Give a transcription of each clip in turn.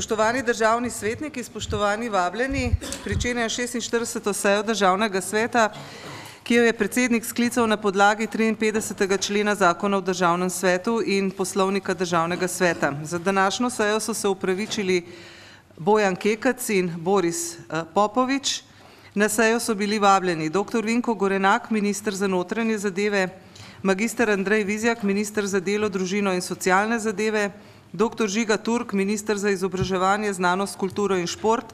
Spoštovani državni svetniki, spoštovani vabljeni, pričenjam 46. sejo Državnega sveta, ki jo je predsednik sklical na podlagi 53. člena Zakona o Državnem svetu in Poslovnika Državnega sveta. Za današnjo sejo so se opravičili Bojan Kekac in Boris Popovič. Na sejo so bili vabljeni dr. Vinko Gorenak, minister za notranje zadeve, magister Andrej Vizjak, minister za delo, družino in socialne zadeve, dr. Žiga Turk, minister za izobraževanje, znanost, kulturo in šport,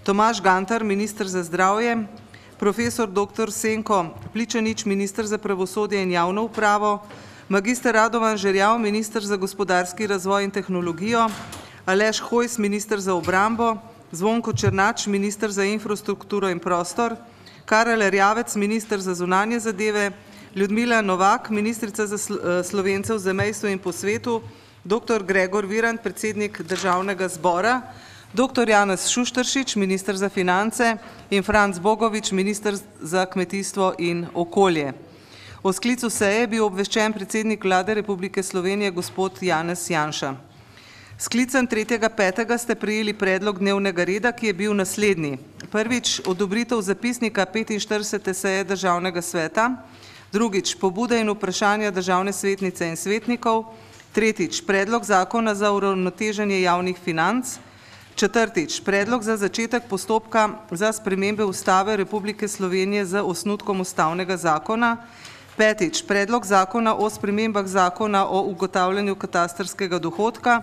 Tomaž Gantar, minister za zdravje, profesor dr. Senko Pličanič, minister za pravosodje in javno upravo, magister Radovan Žerjav, minister za gospodarski razvoj in tehnologijo, Aleš Hojs, minister za obrambo, Zvonko Černač, minister za infrastrukturo in prostor, Karel Erjavec, minister za zunanje zadeve, Ljudmila Novak, ministrica za Slovence v zamejstvu in po svetu, dr. Gregor Virant, predsednik Državnega zbora, dr. Janez Šušteršič, minister za finance in Franc Bogovič, minister za kmetijstvo in okolje. O sklicu seje je bil obveščen predsednik Vlade Republike Slovenije, gospod Janez Janša. Sklicem 3.5. ste prejeli predlog dnevnega reda, ki je bil naslednji. Prvič, odobritev zapisnika 45. seje Državnega sveta. Drugič, pobude in vprašanja državne svetnice in svetnikov. Tretjič, predlog zakona za uravnoteženje javnih financ. Četrtič, predlog za začetek postopka za spremembe Ustave Republike Slovenije z osnutkom ustavnega zakona. Petič, predlog zakona o spremembah zakona o ugotavljanju katastrskega dohodka.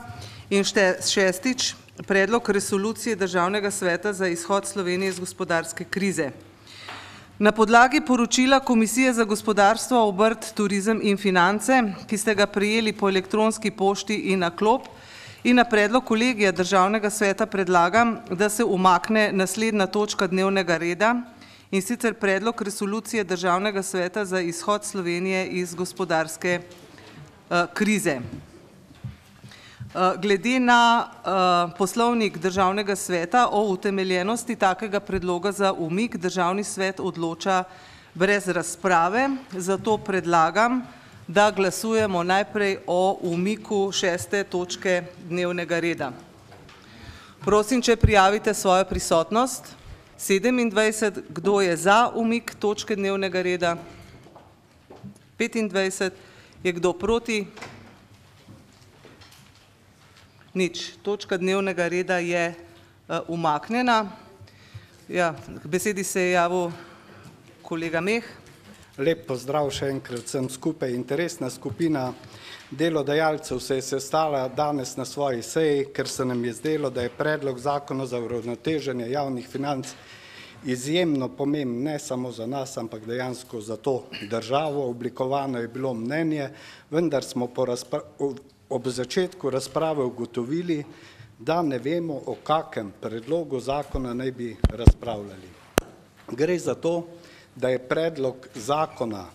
In šestič, predlog resolucije Državnega sveta za izhod Slovenije iz gospodarske krize. Na podlagi poročila Komisije za gospodarstvo, obrt, turizem in finance, ki ste ga prejeli po elektronski pošti in na klop, in na predlog kolegija Državnega sveta predlagam, da se umakne naslednja točka dnevnega reda, in sicer predlog resolucije Državnega sveta za izhod Slovenije iz gospodarske krize. Glede na poslovnik Državnega sveta o utemeljenosti takega predloga za umik, Državni svet odloča brez razprave, zato predlagam, da glasujemo najprej o umiku 6. točke dnevnega reda. Prosim, če prijavite svojo prisotnost. 27, kdo je za umik točke dnevnega reda? 25, je kdo proti? Nič. Točka dnevnega reda je umaknjena. Ja, k besedi se je javil kolega Meh. Lep pozdrav še enkrat vsem skupaj. Interesna skupina delodajalcev se je sestala danes na svoji seji, ker se nam je zdelo, da je predlog zakona za uravnoteženje javnih financ izjemno pomemben, ne samo za nas, ampak dejansko za to državo. Oblikovano je bilo mnenje, vendar smo ob začetku razprave ugotovili, da ne vemo, o kakem predlogu zakona naj bi razpravljali. Gre za to, da je predlog zakona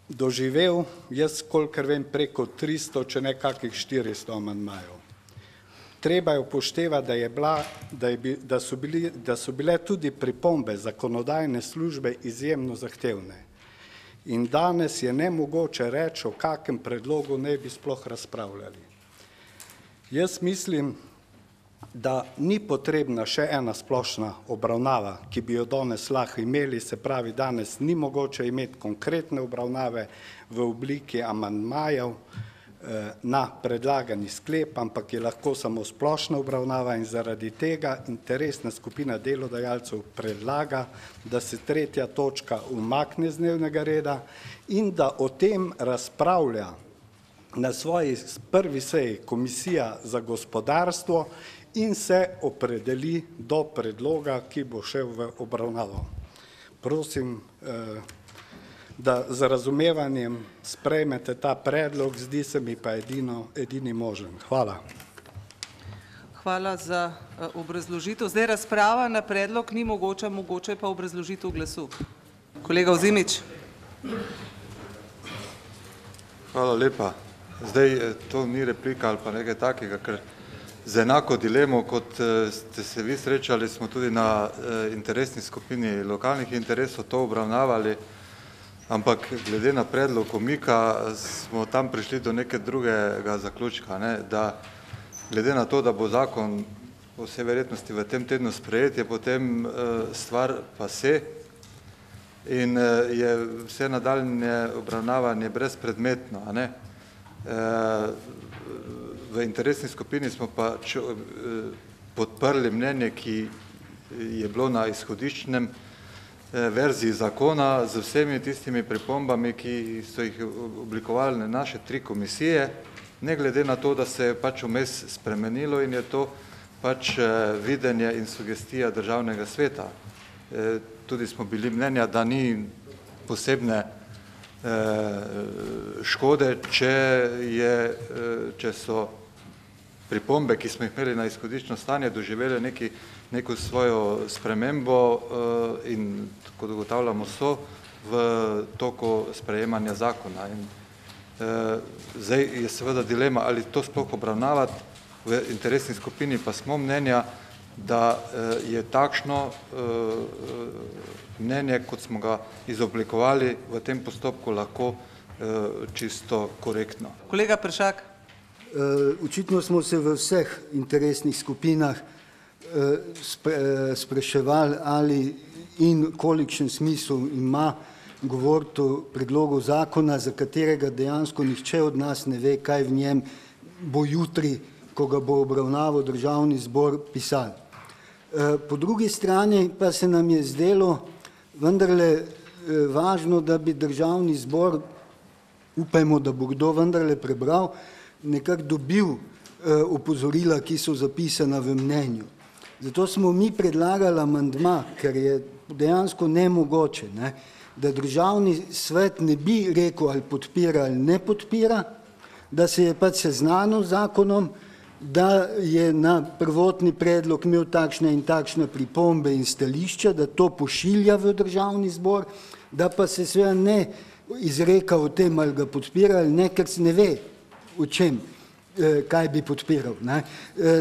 doživel, jaz kolikor vem, preko 300, če ne kakih 400 amandmajev. Treba je upoštevati, da so bile tudi pripombe zakonodajne službe izjemno zahtevne. In danes je nemogoče reči, o kakem predlogu ne bi sploh razpravljali. Jaz mislim, da ni potrebna še ena splošna obravnava, ki bi jo danes lahko imeli, se pravi, danes ni mogoče imeti konkretne obravnave v obliki amandmajev na predlagani sklep, ampak je lahko samo splošna obravnava in zaradi tega interesna skupina delodajalcev predlaga, da se 3. točka umakne z dnevnega reda in da o tem razpravlja na svoji prvi seji Komisija za gospodarstvo in se opredeli do predloga, ki bo šel v obravnavo. Prosim, da z razumevanjem sprejmete ta predlog, zdi se mi pa edini možen. Hvala. Hvala za obrazložitev. Zdaj razprava na predlog ni mogoča, mogoče pa obrazložitev glasu. Kolega Ozimič. Hvala lepa. Zdaj, to ni replika ali pa nekaj takega, ker z enako dilemo, kot ste se vi srečali, smo tudi na interesni skupini lokalnih interesov to obravnavali, ampak glede na predlog umika smo tam prišli do nekaj drugega zaključka, da glede na to, da bo zakon po vsej verjetnosti v tem tednu sprejet, je potem stvar pase in je vse nadaljnje obravnavanje brezpredmetno, a ne. V interesni skupini smo pa podprli mnenje, ki je bilo na izhodiščnem verziji zakona z vsemi tistimi pripombami, ki so jih oblikovali naše 3 komisije, ne glede na to, da se je pač vmes spremenilo in je to pač videnje in sugestija Državnega sveta. Tudi smo bili mnenja, da ni posebne škode, če so pripombe, ki smo jih imeli na izhodiščno stanje, doživele neko svojo spremembo in, kot ugotavljamo, so v toku sprejemanja zakona. In zdaj je seveda dilema, ali to sploh obravnavati, v interesni skupini pa smo mnenja, da je takšno mnenje, kot smo ga izoblikovali v tem postopku, lahko čisto korektno. Kolega Peršak. Očitno smo se v vseh interesnih skupinah spraševali, ali in kolikšen smisel ima govoriti o predlogu zakona, za katerega dejansko nihče od nas ne ve, kaj v njem bo jutri, ko ga bo obravnaval Državni zbor, pisal. Po drugi strani pa se nam je zdelo vendarle važno, da bi Državni zbor, upajmo, da bo kdo vendarle prebral, nekako dobil opozorila, ki so zapisana v mnenju. Zato smo mi predlagali amandma, ker je dejansko nemogoče, da Državni svet ne bi rekel, ali podpira ali ne podpira, da se je pač seznanil z zakonom, da je na prvotni predlog imel takšne in takšne pripombe in stališča, da to pošilja v Državni zbor, da pa se seveda ne izreka o tem, ali ga podpira ali ne, ker se ne ve, o čem, kaj bi podpiral.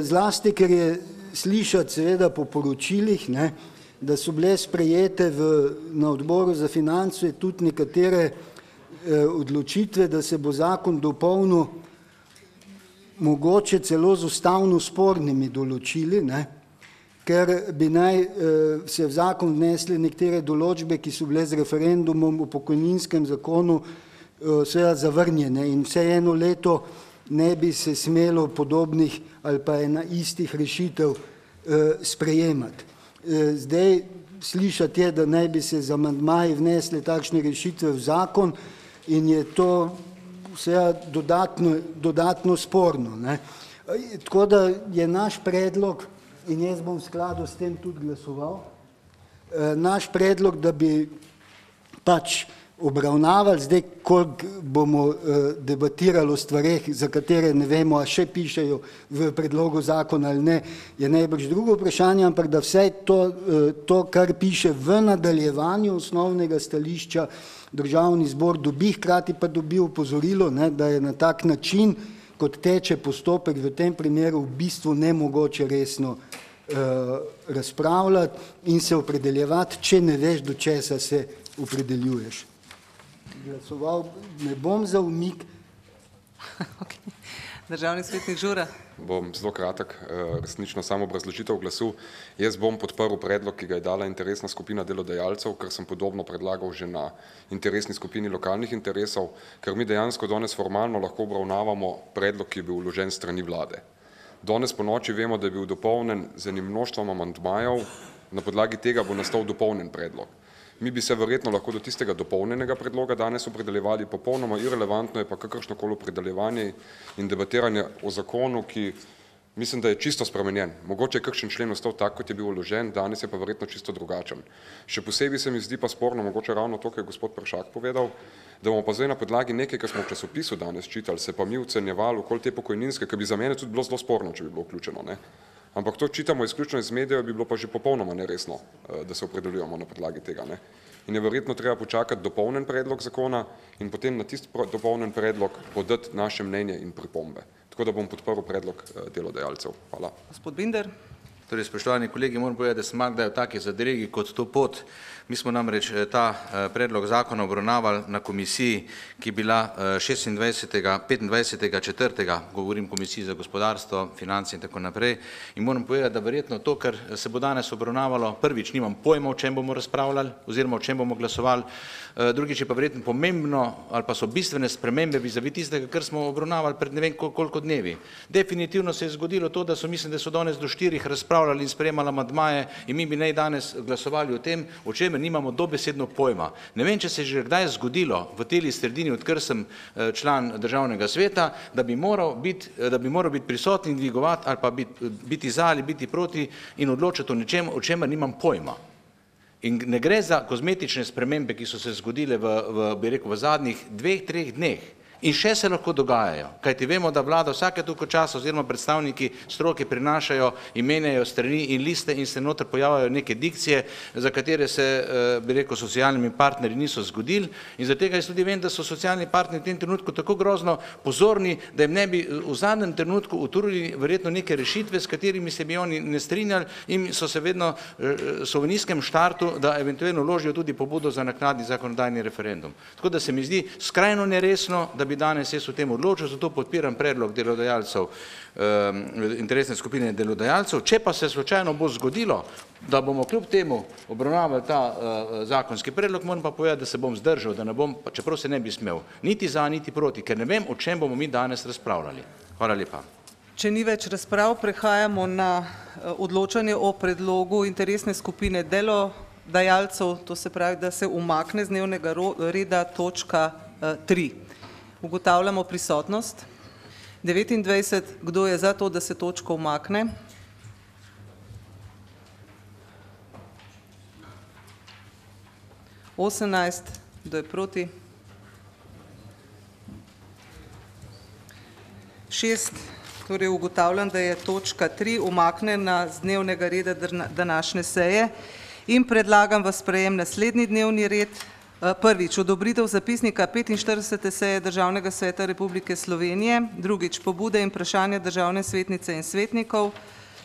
Zlasti, ker je slišati seveda po poročilih, da so bile sprejete na odboru za finance tudi nekatere odločitve, da se bo zakon dopolnil mogoče celo z ustavno spornimi določili, ker bi naj se v zakon vnesli nekatere določbe, ki so bile z referendumom o pokojninskem zakonu seveda zavrnjene in vse eno leto ne bi se smelo podobnih ali pa istih rešitev sprejemati. Zdaj slišati je, da naj bi se z amandmaji vnesle takšne rešitve v zakon in je to seveda dodatno sporno. Tako da je naš predlog, in jaz bom v skladu s tem tudi glasoval, naš predlog, da bi pač obravnavali, zdaj koliko bomo debatirali o stvareh, za katere ne vemo, a še pišejo v predlogu zakona ali ne, je najbrž drugo vprašanje, ampak da vse to, kar piše v nadaljevanju osnovnega stališča, Državni zbor dobi, hkrati pa dobi opozorilo, da je na tak način, kot teče postopek v tem primeru, v bistvu nemogoče resno razpravljati in se opredeljevati, če ne veš, do česa se opredeljuješ. Glasoval ne bom za umik. Državni svetnik Žura. Bom zelo kratek, resnično samo obrazložitev glasu. Jaz bom podprl predlog, ki ga je dala interesna skupina delodajalcev, ker sem podobno predlagal že na interesni skupini lokalnih interesov, ker mi dejansko danes formalno lahko obravnavamo predlog, ki je bil vložen strani vlade. Danes po noči vemo, da je bil dopolnjen z enim mnoštvom amandmajev, na podlagi tega bo nastal dopolnjen predlog. Mi bi se verjetno lahko do tistega dopolnjenega predloga danes opredeljevali, popolnoma irelevantno je pa kakršnokoli opredeljevanje in debatiranje o zakonu, ki mislim, da je čisto spremenjen. Mogoče je kakšen člen ostal tak, kot je bil vložen, danes je pa verjetno čisto drugačen. Še posebej se mi zdi pa sporno, mogoče ravno to, kar je gospod Peršak povedal, da bomo pa zdaj na podlagi nekaj, kar smo v časopisu danes čitali, se pa mi ocenjevali okoli te pokojninske, ki bi za mene tudi bilo zelo sporno, če bi bilo vključeno. Ampak to čitamo izključno iz medijev, bi bilo pa že popolnoma neresno, da se opredeljujemo na podlagi tega. In je verjetno treba počakati dopolnjen predlog zakona in potem na tisti dopolnjen predlog podati naše mnenje in pripombe. Tako da bom podprl predlog delodajalcev. Hvala. Gospod Binder. Torej, spoštovani kolegi, moram povedati, da sem malo kdaj v taki zadregi kot to pot. Mi smo namreč ta predlog zakona obravnavali na komisiji, ki je bila 25.4. govorim komisiji za gospodarstvo, finance in tako naprej. In moram povedati, da verjetno to, kar se bo danes obravnavalo, prvič nimam pojma, o čem bomo razpravljali oziroma o čem bomo glasovali, drugič je pa verjetno pomembno ali pa so bistvene spremembe vizavi tistega, kar smo obravnavali pred ne vem koliko dnevi. Definitivno se je zgodilo to, da so mislim, da so danes do 4 razpravljali in sprejemali amandmaje in mi bi naj danes glasovali o tem, o čemer nimamo dobesedno pojma. Ne vem, če se je že kdaj zgodilo v tej sredini, odkar sem član državnega sveta, da bi moral biti prisotni in dvigovati ali pa biti za ali biti proti in odločati o nečem, o čemer nimam pojma. In ne gre za kozmetične spremembe, ki so se zgodile v zadnjih 2-3 dneh. In še se lahko dogajajo, kajti vemo, da vlada vsake toliko časa oziroma predstavniki stroke prinašajo in menjajo strani in liste in se noter pojavljajo neke dikcije, za katere se, socialnimi partnerji niso zgodili in zaradi tega jaz tudi vem, da so socialni partnerji v tem trenutku tako grozno pozorni, da jim ne bi v zadnjem trenutku utrudili verjetno neke rešitve, s katerimi se bi oni ne strinjali in so v nizkem štartu, da eventualno vložijo tudi pobudo za naknadni zakonodajni referendum. Tako da se mi zdi skrajno neresno, da bi danes jaz o tem odločil, zato podpiram predlog delodajalcev, interesne skupine delodajalcev. Če pa se slučajno bo zgodilo, da bomo kljub temu obravnavali ta zakonski predlog, moram pa povedati, da se bom zdržal, da ne bom, čeprav se ne bi smel, niti za, niti proti, ker ne vem, o čem bomo mi danes razpravljali. Hvala lepa. Če ni več razprav, prehajamo na odločanje o predlogu interesne skupine delodajalcev, to se pravi, da se umakne z dnevnega reda točka 3. Ugotavljamo prisotnost. 29. Kdo je za to, da se točka umakne? Kdo je proti? 6. Torej ugotavljam, da je točka 3 umaknjena z dnevnega reda današnje seje in predlagam v sprejem naslednji dnevni red. Prvič, odobritev zapisnika 45. seje Državnega sveta Republike Slovenije. Drugič, pobude in vprašanja državne svetnice in svetnikov.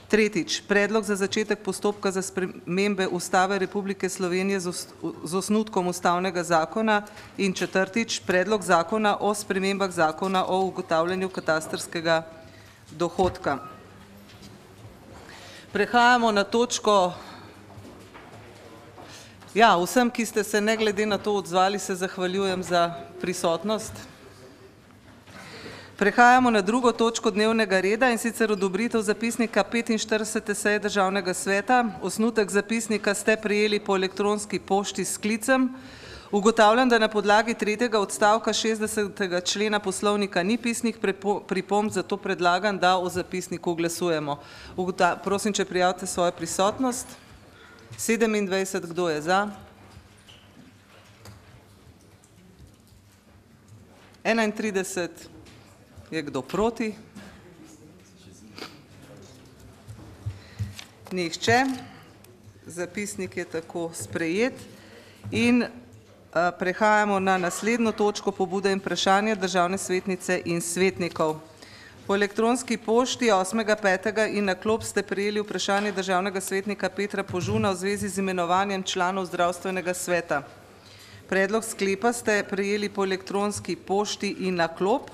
Tretjič, predlog za začetek postopka za spremembe Ustave Republike Slovenije z osnutkom ustavnega zakona. In četrtič, predlog zakona o spremembah zakona o ugotavljanju katastrskega dohodka. Prehajamo na točko. Ja, vsem, ki ste se ne glede na to odzvali, se zahvaljujem za prisotnost. Prehajamo na drugo točko dnevnega reda in sicer odobritev zapisnika 45. seje Državnega sveta. Osnutek zapisnika ste prejeli po elektronski pošti s sklicem. Ugotavljam, da na podlagi 3. odstavka 60. člena poslovnika ni pisnih pripomb, zato predlagam, da o zapisniku glasujemo. Prosim, če prijavite svojo prisotnost. 27, kdo je za? 31, je kdo proti? Nihče. Zapisnik je tako sprejet. In prehajamo na naslednjo točko pobude in vprašanja državne svetnice in svetnikov. Po elektronski pošti 8.5. in na klop ste prejeli vprašanje državnega svetnika Petra Požuna v zvezi z imenovanjem članov zdravstvenega sveta. Predlog sklepa ste prejeli po elektronski pošti in na klop.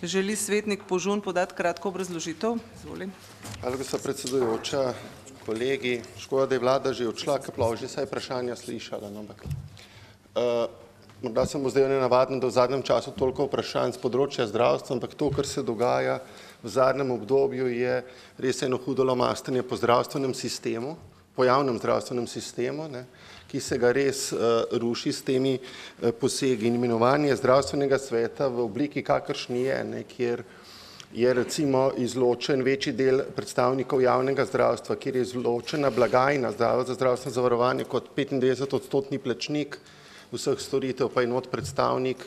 Želi svetnik Požun podati kratko obrazložitev? Izvolim. Hvala, gospa predsedujoča, kolegi. Škoda, da je vlada že odšla, ker ploži, saj vprašanja slišala. Morda se bo zdaj nenavadno, da v zadnjem času toliko vprašanj z področja zdravstva, ampak to, kar se dogaja v zadnjem obdobju, je res eno hudo lomastenje po zdravstvenem sistemu, po javnem zdravstvenem sistemu, ki se ga res ruši s temi posegi in imenovanje zdravstvenega sveta v obliki, kakršni je, kjer je recimo izločen večji del predstavnikov javnega zdravstva, kjer je izločena blagajna Zavod za zdravstveno zavarovanje kot 95% plačnik vseh storitev, pa je not predstavnik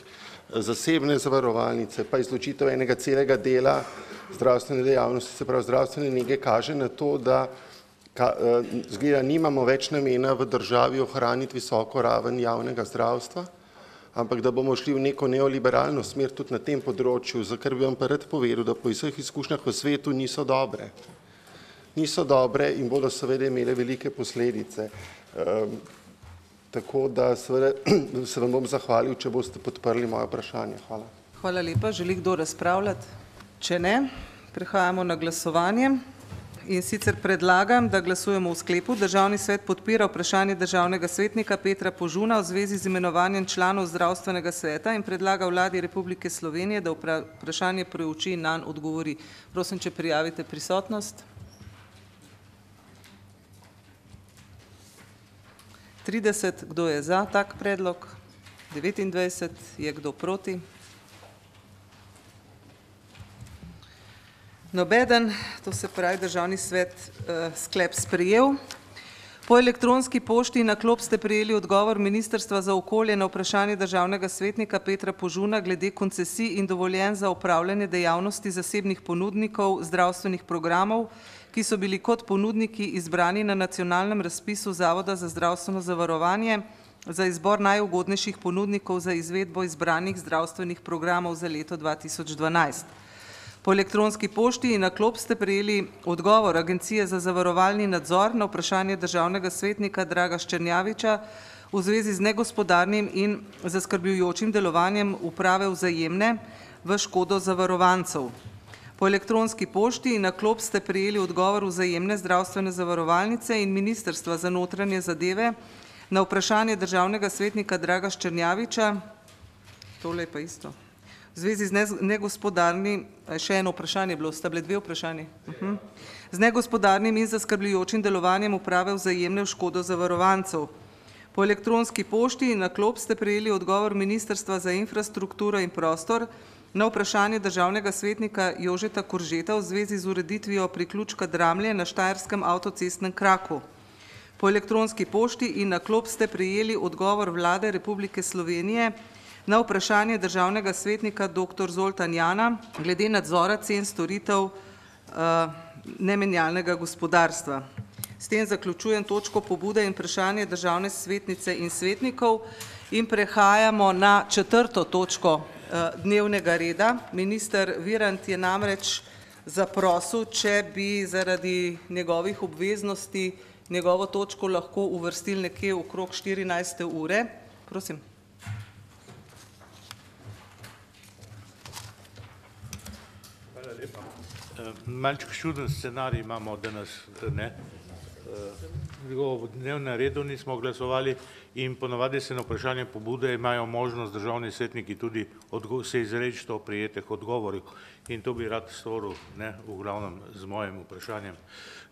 zasebne zavarovalnice, pa izločitev enega celega dela zdravstvene dejavnosti, se pravi zdravstvene nege, kaže na to, da zgleda nimamo več namena v državi ohraniti visoko raven javnega zdravstva, ampak da bomo šli v neko neoliberalno smer tudi na tem področju, za kar bi vam pa rad povedal, da po vseh izkušnjah v svetu niso dobre. niso dobre in bodo seveda imele velike posledice. Tako da seveda se vam bom zahvalil, če boste podprli moje vprašanje. Hvala. Hvala lepa. Želi kdo razpravljati? Če ne, prehajamo na glasovanje. In sicer predlagam, da glasujemo v sklepu. Državni svet podpira vprašanje državnega svetnika Petra Požuna v zvezi z imenovanjem članov zdravstvenega sveta in predlaga vladi Republike Slovenije, da vprašanje preuči in nanj odgovori. Prosim, če prijavite prisotnost. 30, kdo je za tak predlog? 29, je kdo proti? Nobeden, to se pravi, državni svet sklep sprejel. Po elektronski pošti na klop ste prejeli odgovor Ministrstva za okolje na vprašanje državnega svetnika Petra Požuna glede koncesij in dovoljenj za opravljanje dejavnosti zasebnih ponudnikov zdravstvenih programov, ki so bili kot ponudniki izbrani na nacionalnem razpisu Zavoda za zdravstveno zavarovanje za izbor najugodnejših ponudnikov za izvedbo izbranih zdravstvenih programov za leto 2012. Po elektronski pošti in na klop ste prejeli odgovor Agencije za zavarovalni nadzor na vprašanje državnega svetnika Draga Ščernjaviča v zvezi z negospodarnim in zaskrbljujočim delovanjem uprave Vzajemne v škodo zavarovancev. Po elektronski pošti in na klop ste prejeli odgovor Vzajemne zdravstvene zavarovalnice in Ministrstva za notranje zadeve na vprašanje državnega svetnika Draga Ščernjaviča, tole je pa isto, v zvezi z negospodarnim, še eno vprašanje bilo, sta bile dve vprašanje, z negospodarnim in zaskrbljujočim delovanjem uprave Vzajemne v škodo zavarovancev. Po elektronski pošti in na klop ste prejeli odgovor Ministrstva za infrastrukturo in prostor na vprašanje državnega svetnika Jožeta Koržeta v zvezi z ureditvijo priključka Dramlje na Štajerskem avtocestnem kraku. Po elektronski pošti in na klop ste prejeli odgovor Vlade Republike Slovenije na vprašanje državnega svetnika dr. Zoltan Jana glede nadzora cen storitev nemenjalnega gospodarstva. S tem zaključujem točko pobude in vprašanje državne svetnice in svetnikov in prehajamo na 4. točko dnevnega reda. Minister Virant je namreč zaprosil, če bi zaradi njegovih obveznosti njegovo točko lahko uvrstili nekje okrog 14. ure. Prosim. Malček čuden scenarij imamo danes, ne. V dnevnem redu nismo glasovali in ponavadi se na vprašanje pobude imajo možnost državni svetniki tudi se izreči o prijetih odgovorih in to bi rad storil, ne, v glavnem z mojim vprašanjem.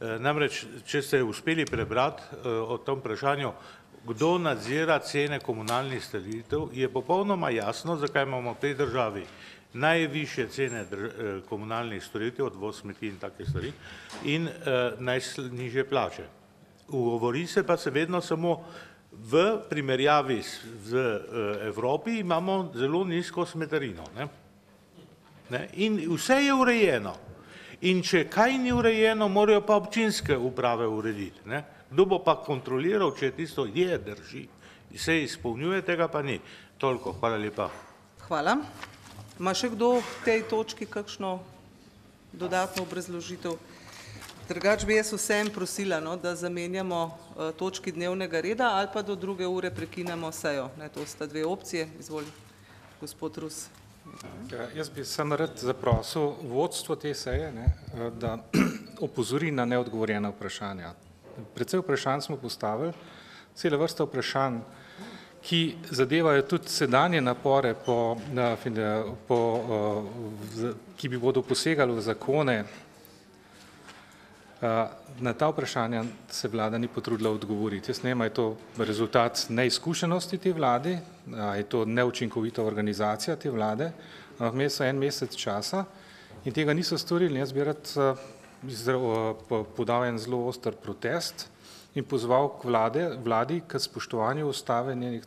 Namreč, če ste uspeli prebrati o tem vprašanju, kdo nadzira cene komunalnih storitev, je popolnoma jasno, zakaj imamo v tej državi najvišje cene komunalnih storitev, odvoz smeti in take stvari, in najnižje plače. Govori se pa se vedno samo v primerjavi z Evropi imamo zelo nizko smetarino. In vse je urejeno. In če kaj ni urejeno, morajo pa občinske uprave urediti. Kdo bo pa kontroliral, če tisto drži, se izpolnjuje, tega pa ni. Toliko, hvala lepa. Hvala. Ma še kdo v tej točki kakšno dodatno obrazložitev? Drugač bi jaz vsem prosila, da zamenjamo točki dnevnega reda ali pa do 2. ure prekinemo sejo. To sta dve opcije. Izvoli, gospod Rus. Jaz bi samo rad zaprosil vodstvo te seje, da opozori na neodgovorjena vprašanja. Predvsej vprašanj smo postavili, cela vrsta vprašanj, ki zadevajo tudi sedanje napore, ki bi bodo posegali v zakone. Na ta vprašanja se vlada ni potrudila odgovoriti. Jaz ne vem, je to rezultat neizkušenosti te vlade, je to neučinkovita organizacija te vlade, imeli so en mesec časa in tega niso storili. Jaz bi rad podal en zelo oster protest in pozval k vladi k spoštovanju ustave, njenih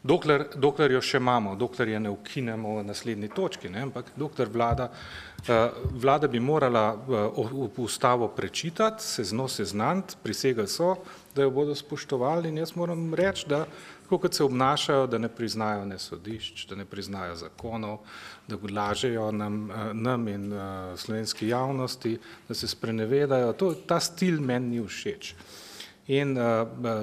dokler jo še imamo, dokler je ne ukinemo v naslednji točki, ne, ampak dokler vlada bi morala ustavo prečitati, se z njo seznaniti, prisegli so, da jo bodo spoštovali in jaz moram reči, da tako kot se obnašajo, da ne priznajo ne sodišč, da ne priznajo zakonov, da lažejo nam in slovenski javnosti, da se sprenevedajo, ta stil meni ni všeč. In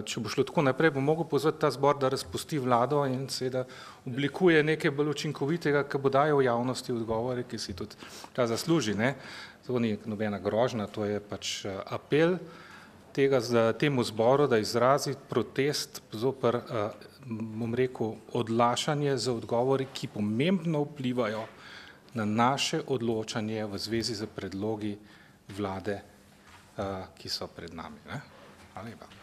če bo šlo tako naprej, bo mogel pozvati ta zbor, da razpusti vlado in seveda oblikuje nekaj bolj učinkovitega, ki bo dajal javnosti odgovore, ki si tudi ta zasluži. Ne? To ni nobena grožnja, to je pač apel temu zboru, da izrazi protest zoper, bom rekel, odlašanje za odgovori, ki pomembno vplivajo na naše odločanje v zvezi z predlogi vlade, ki so pred nami. Ne?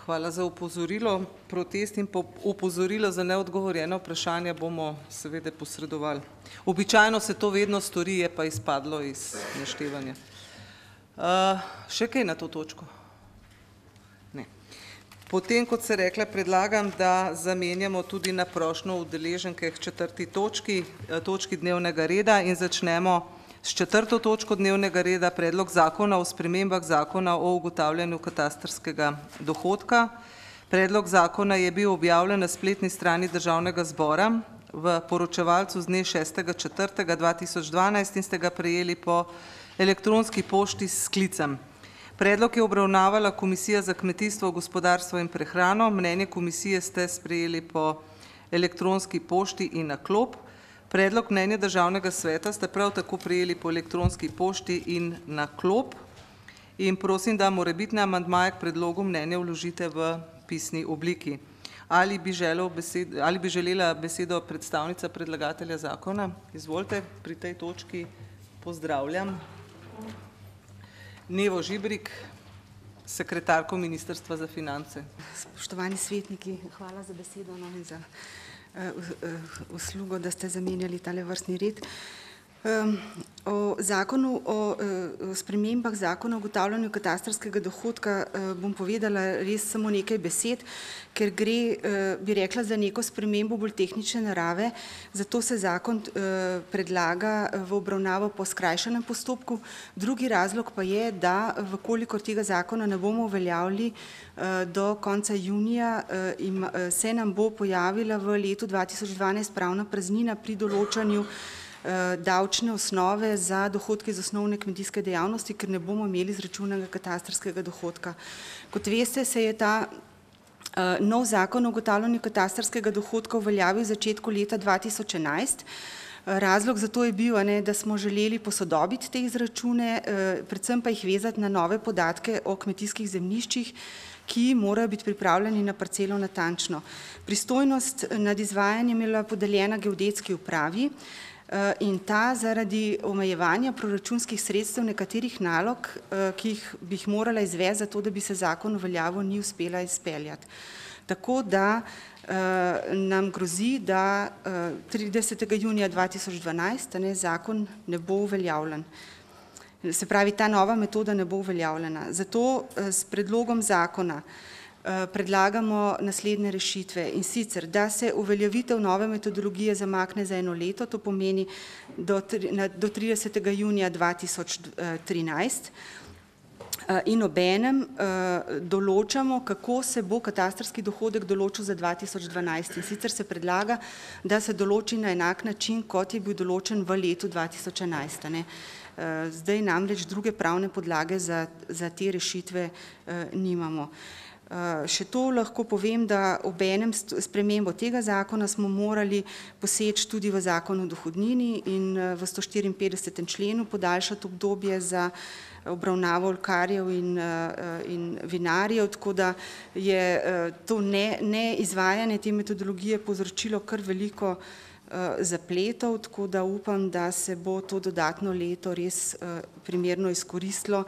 Hvala za opozorilo. Protest in opozorilo za neodgovorjeno vprašanje bomo seveda posredovali. Običajno se to vedno stori, je pa izpadlo iz naštevanja. Še kaj na to točko? Ne. Potem, kot se rekla, predlagam, da zamenjamo tudi na prošnjo udeleženke k 4. točki dnevnega reda in začnemo s 4. točko dnevnega reda, predlog zakona o spremembah zakona o ugotavljanju katastrskega dohodka. Predlog zakona je bil objavljen na spletni strani Državnega zbora v poročevalcu z dne 6.4.2012 in ste ga prejeli po elektronski pošti s sklicem. Predlog je obravnavala Komisija za kmetijstvo, gospodarstvo in prehrano. Mnenje komisije ste sprejeli po elektronski pošti in na klop. Predlog mnenja Državnega sveta ste prav tako prejeli po elektronski pošti in na klop. In prosim, da morebitne amandmaje k predlogu mnenja vložite v pisni obliki. Ali bi želela besedo predstavnica predlagatelja zakona? Izvolite, pri tej točki pozdravljam Nevo Žibrik, sekretarko Ministrstva za finance. Spoštovani svetniki, hvala za besedo in za uslugo, da ste zamenjali tale vrstni red. O zakonu o spremembah zakona o ugotavljanju katastrskega dohodka bom povedala res samo nekaj besed, ker gre, bi rekla, za neko spremembo bolj tehnične narave, zato se zakon predlaga v obravnavo po skrajšanem postopku. Drugi razlog pa je, da vkolikor tega zakona ne bomo uveljavili do konca junija, se nam bo pojavila v letu 2012 pravna praznina pri določanju davčne osnove za dohodke iz osnovne kmetijske dejavnosti, ker ne bomo imeli izračunanega katastrskega dohodka. Kot veste, se je ta nov zakon o ugotavljanju katastrskega dohodka uveljavil v začetku leta 2011. Razlog za to je bil, da smo želeli posodobiti te izračune, predvsem pa jih vezati na nove podatke o kmetijskih zemljiščih, ki morajo biti pripravljeni na parcelo natančno. Pristojnost nad izvajanjem je bila podeljena geodetski upravi, in ta zaradi omejevanja proračunskih sredstev nekaterih nalog, ki bi jih morala izvesti, zato da bi se zakon uveljavil, ni uspela izpeljati. Tako da nam grozi, da 30. junija 2012 zakon ne bo uveljavljen. Se pravi, ta nova metoda ne bo uveljavljena. Zato s predlogom zakona predlagamo naslednje rešitve, in sicer, da se uveljavitev nove metodologije zamakne za 1 leto, to pomeni do 30. junija 2013, in obenem določamo, kako se bo katastrski dohodek določil za 2012. In sicer se predlaga, da se določi na enak način, kot je bil določen v letu 2011. Zdaj namreč druge pravne podlage za te rešitve nimamo. Še to lahko povem, da ob enem spremembo tega zakona smo morali poseči tudi v zakon o dohodnini in v 154. členu podaljšati obdobje za obravnavo oljkarjev in vinarjev, tako da je to neizvajanje te metodologije povzročilo kar veliko zapletov, tako da upam, da se bo to dodatno leto res primerno izkoristilo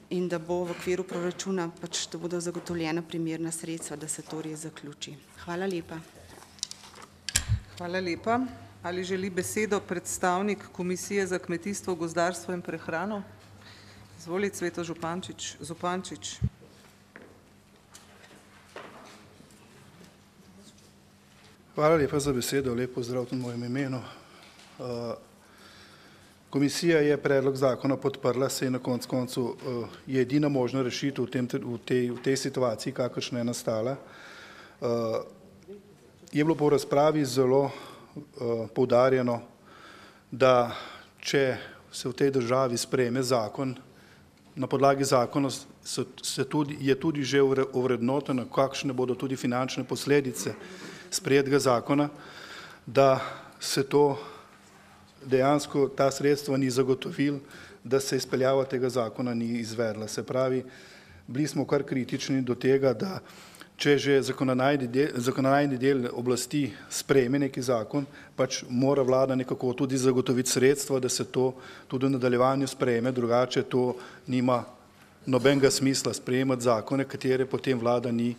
in da bo v okviru proračuna, da bodo zagotovljena primerna sredstva, da se to res zaključi. Hvala lepa. Hvala lepa. Ali želi besedo predstavnik Komisije za kmetijstvo, gozdarstvo in prehrano? Izvolite, Cveto Zupančič. Hvala lepa za besedo, lep pozdrav tudi v mojem imenu. Komisija je predlog zakona podprla, se je na koncu je edina možna rešitev v tej situaciji, kakršna je nastala. Je bilo po razpravi zelo poudarjeno, da če se v tej državi sprejme zakon, na podlagi zakona je tudi že ovrednoteno, kakšne bodo tudi finančne posledice sprejetega zakona, da se to dejansko ta sredstva ni zagotovil, da se izpeljava tega zakona ni izvedla. Se pravi, bili smo kar kritični do tega, da če že zakonodajni del oblasti sprejme neki zakon, pač mora vlada nekako tudi zagotoviti sredstva, da se to tudi v nadaljevanju sprejme, drugače to nima nobenega smisla sprejemati zakone, katere potem vlada ni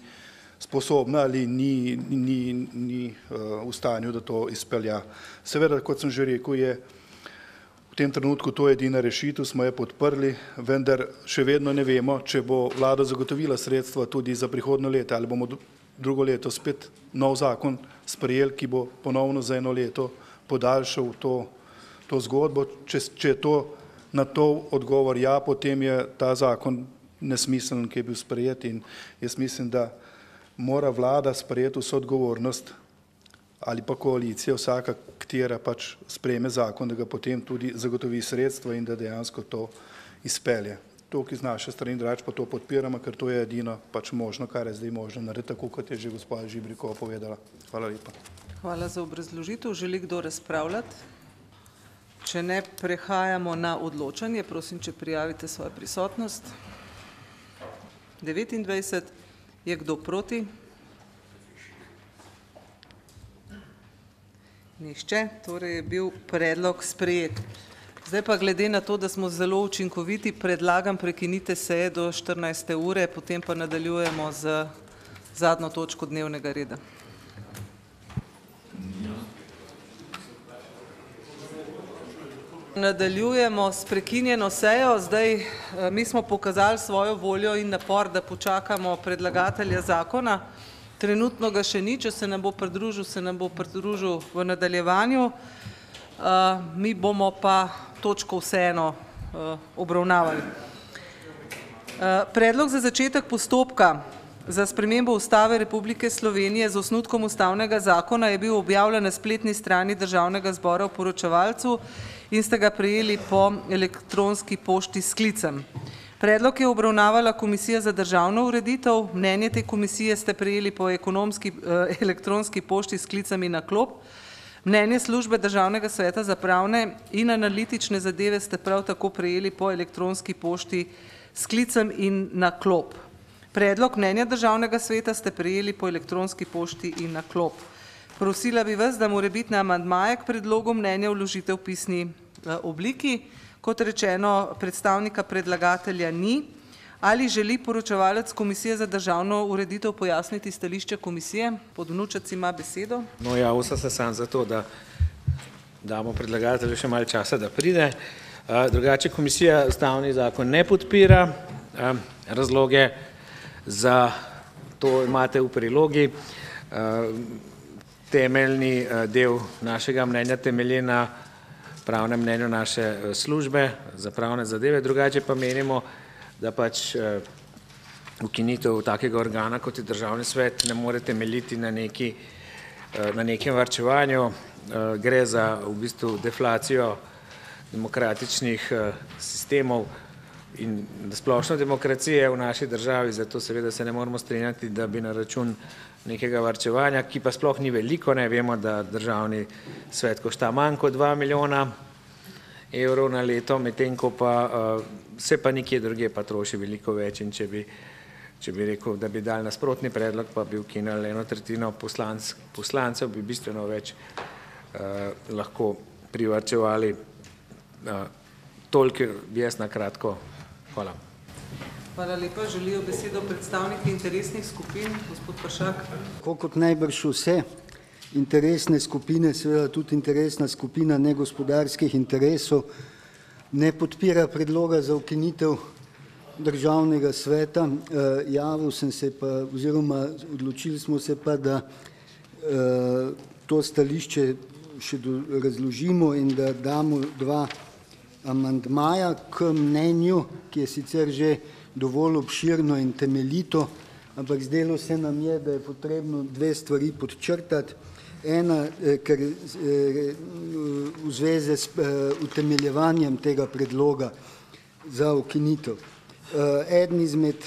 sposobna ali ni v stanju, da to izpelja. Seveda, kot sem že rekel, je v tem trenutku to edina rešitev, smo jo podprli, vendar še vedno ne vemo, če bo vlada zagotovila sredstva tudi za prihodnje leto, ali bomo drugo leto spet nov zakon sprejeli, ki bo ponovno za eno leto podaljšal to zgodbo. Če je to na to odgovor ja, potem je ta zakon nesmiseln, ki je bil sprejet, in jaz mislim, da mora vlada sprejeti vso odgovornost ali pa koalicija, vsaka, katera pač sprejme zakon, da ga potem tudi zagotovi sredstva in da dejansko to izpelje. Tukaj z naše strani drugače pa to podpiramo, ker to je edino pač možno, kar je zdaj možno narediti, tako kot je že gospa Žibrikova povedala. Hvala lepa. Hvala za obrazložitev. Želi kdo razpravljati? Če ne, prehajamo na odločanje. Prosim, če prijavite svojo prisotnost. 29. Je kdo proti? Nihče, torej je bil predlog sprejet. Zdaj pa glede na to, da smo zelo učinkoviti, predlagam prekinite seje do 14. ure, potem pa nadaljujemo z zadnjo točko dnevnega reda. Nadaljujemo s prekinjeno sejo. Zdaj mi smo pokazali svojo voljo in napor, da počakamo predlagatelja zakona. Trenutno ga še ni, če se nam bo pridružil v nadaljevanju. Mi bomo pa točko vseeno obravnavali. Predlog za začetek postopka za spremembo Ustave Republike Slovenije z osnutkom ustavnega zakona je bil objavljen na spletni strani Državnega zbora v poročevalcu in ste ga prejeli po elektronski pošti s sklicem. Predlog je obravnavala Komisija za državno ureditev, mnenje te komisije ste prejeli po elektronski pošti s sklicami na klop. Mnenje službe Državnega sveta za pravne in analitične zadeve ste prav tako prejeli po elektronski pošti s sklicem in na klop. Predlog mnenja Državnega sveta ste prejeli po elektronski pošti in na klop. Prosila bi vas, da morebitne amandmaje k predlogu mnenja vložite v pisni obliki. Kot rečeno, predstavnika predlagatelja ni. Ali želi poročevalec Komisije za državno ureditev pojasniti stališče komisije? Podvnučec ima besedo. No, javil sem se sam zato, da damo predlagatelju še malo časa, da pride. Drugače komisija ustavni zakon ne podpira. Razloge za to imate v prilogi. Temeljni del našega mnenja temelji na pravnem mnenju naše službe za pravne zadeve, drugače pa menimo, da pač ukinitev takega organa, kot je Državni svet, ne more temeljiti na nekem varčevanju. Gre za v bistvu deflacijo demokratičnih sistemov in splošno demokracije v naši državi, zato seveda se ne moramo strinjati, da bi na račun nekega varčevanja, ki pa sploh ni veliko, ne vemo, da Državni svet košta manj kot 2 milijona evrov na leto, medtem ko pa se pa nikje drugje pa troši veliko več, in če bi rekel, da bi dal nasprotni predlog, pa bi ukinili 1/3 poslancev, bi bistveno več lahko privarčevali. Toliko jaz na kratko. Hvala. Hvala lepa. Želijo besedo predstavniki interesnih skupin. Gospod Peršak. Tako kot najbrž vse interesne skupine, seveda tudi interesna skupina negospodarskih interesov, ne podpira predloga za ukinitev Državnega sveta. Javil sem se pa, oziroma odločili smo se pa, da to stališče še razložimo in da damo 2 amandmaja k mnenju, ki je sicer že dovolj obširno in temeljito, ampak zdelo se nam je, da je potrebno 2 stvari podčrtati. Ena, ker v zvezi s utemeljevanjem tega predloga za ukinitev. Eden izmed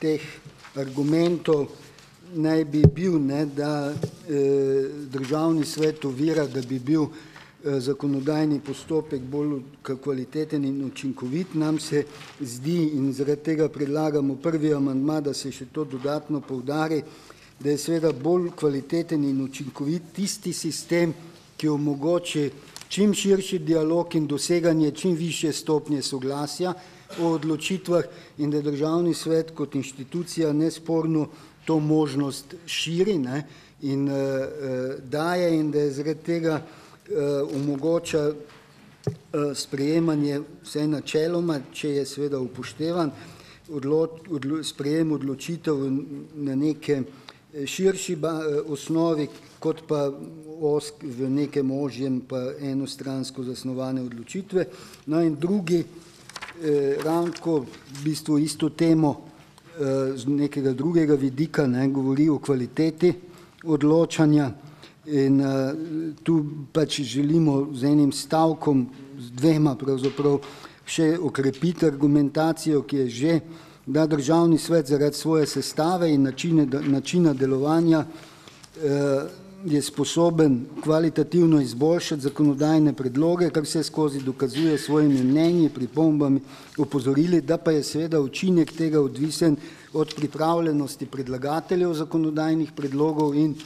teh argumentov naj bi bil, da Državni svet ovira, da bi bil zakonodajni postopek bolj kvaliteten in učinkovit. Nam se zdi in zaradi tega predlagamo prvi amandma, da se še to dodatno poudari, da je seveda bolj kvaliteten in učinkovit tisti sistem, ki omogoči čim širši dialog in doseganje čim višje stopnje soglasja o odločitvah in da Državni svet kot inštitucija nesporno to možnost širi in daje in da je zaradi tega omogoča sprejemanje vsaj načeloma, če je seveda upoštevan, sprejem odločitev na neke širši osnovi, kot pa v nekem ožjem pa enostransko zasnovane odločitve. No in drugi, ravno v bistvu isto temo z nekega drugega vidika, govori o kvaliteti odločanja in tu pač želimo z enim stavkom, z 2 pravzaprav, še okrepiti argumentacijo, ki je že, da Državni svet zaradi svoje sestave in načina delovanja je sposoben kvalitativno izboljšati zakonodajne predloge, kar se skozi dokazuje svojimi mnenji, pripombami, opozorili, da pa je seveda učinek tega odvisen od pripravljenosti predlagateljev zakonodajnih predlogov in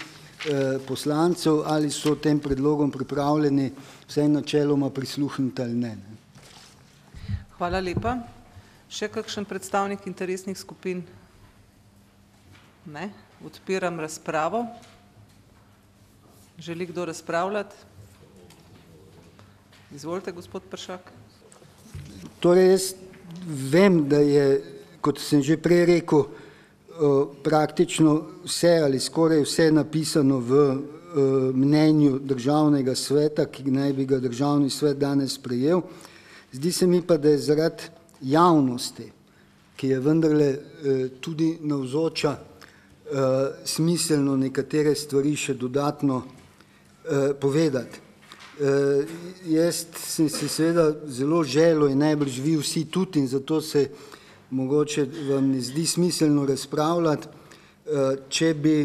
poslancev, ali so tem predlogom pripravljeni vsaj načeloma prisluhniti ali ne. Hvala lepa. Še kakšen predstavnik interesnih skupin? Ne. Odpiram razpravo. Želi kdo razpravljati? Izvolite, gospod Peršak. Torej, jaz vem, da je, kot sem že prej rekel, praktično vse ali skoraj vse napisano v mnenju Državnega sveta, ki naj bi ga Državni svet danes sprejel. Zdi se mi pa, da je zaradi javnosti, ki je vendarle tudi navzoča, smiselno nekatere stvari še dodatno povedati. Jaz sem se seveda zelo želel in najbrž vi vsi tudi in zato se mogoče vam ne zdi smiselno razpravljati, če bi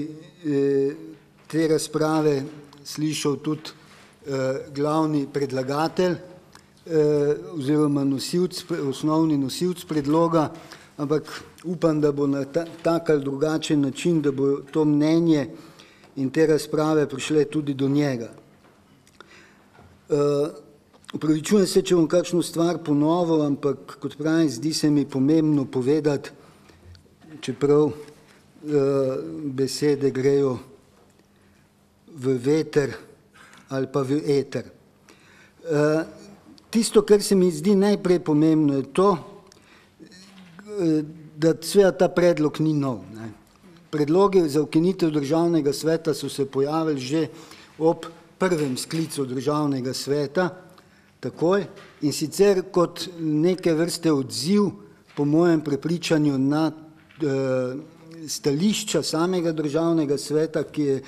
te razprave slišal tudi glavni predlagatelj oziroma osnovni nosilec predloga, ampak upam, da bo na tak ali drugačen način, da bo to mnenje in te razprave prišle tudi do njega. Upravičujem se, če bom kakšno stvar ponovil, ampak kot pravim, zdi se mi pomembno povedati, čeprav besede grejo v veter ali pa v eter. Tisto, kar se mi zdi najprej pomembno, je to, da seveda ta predlog ni nov. Predlogi za ukinitev Državnega sveta so se pojavili že ob prvem sklicu Državnega sveta, takoj, in sicer kot neke vrste odziv, po mojem prepričanju, na stališča samega Državnega sveta, ki je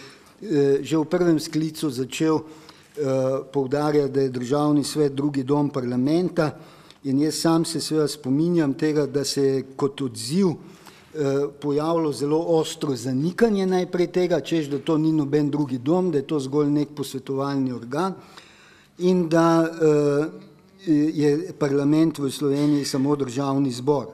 že v prvem sklicu začel poudarjati, da je Državni svet drugi dom parlamenta, in jaz sam se seveda spominjam tega, da se je kot odziv pojavilo zelo ostro zanikanje najprej tega, češ, da to ni noben drugi dom, da je to zgolj nek posvetovalni organ in da je parlament v Sloveniji samo Državni zbor.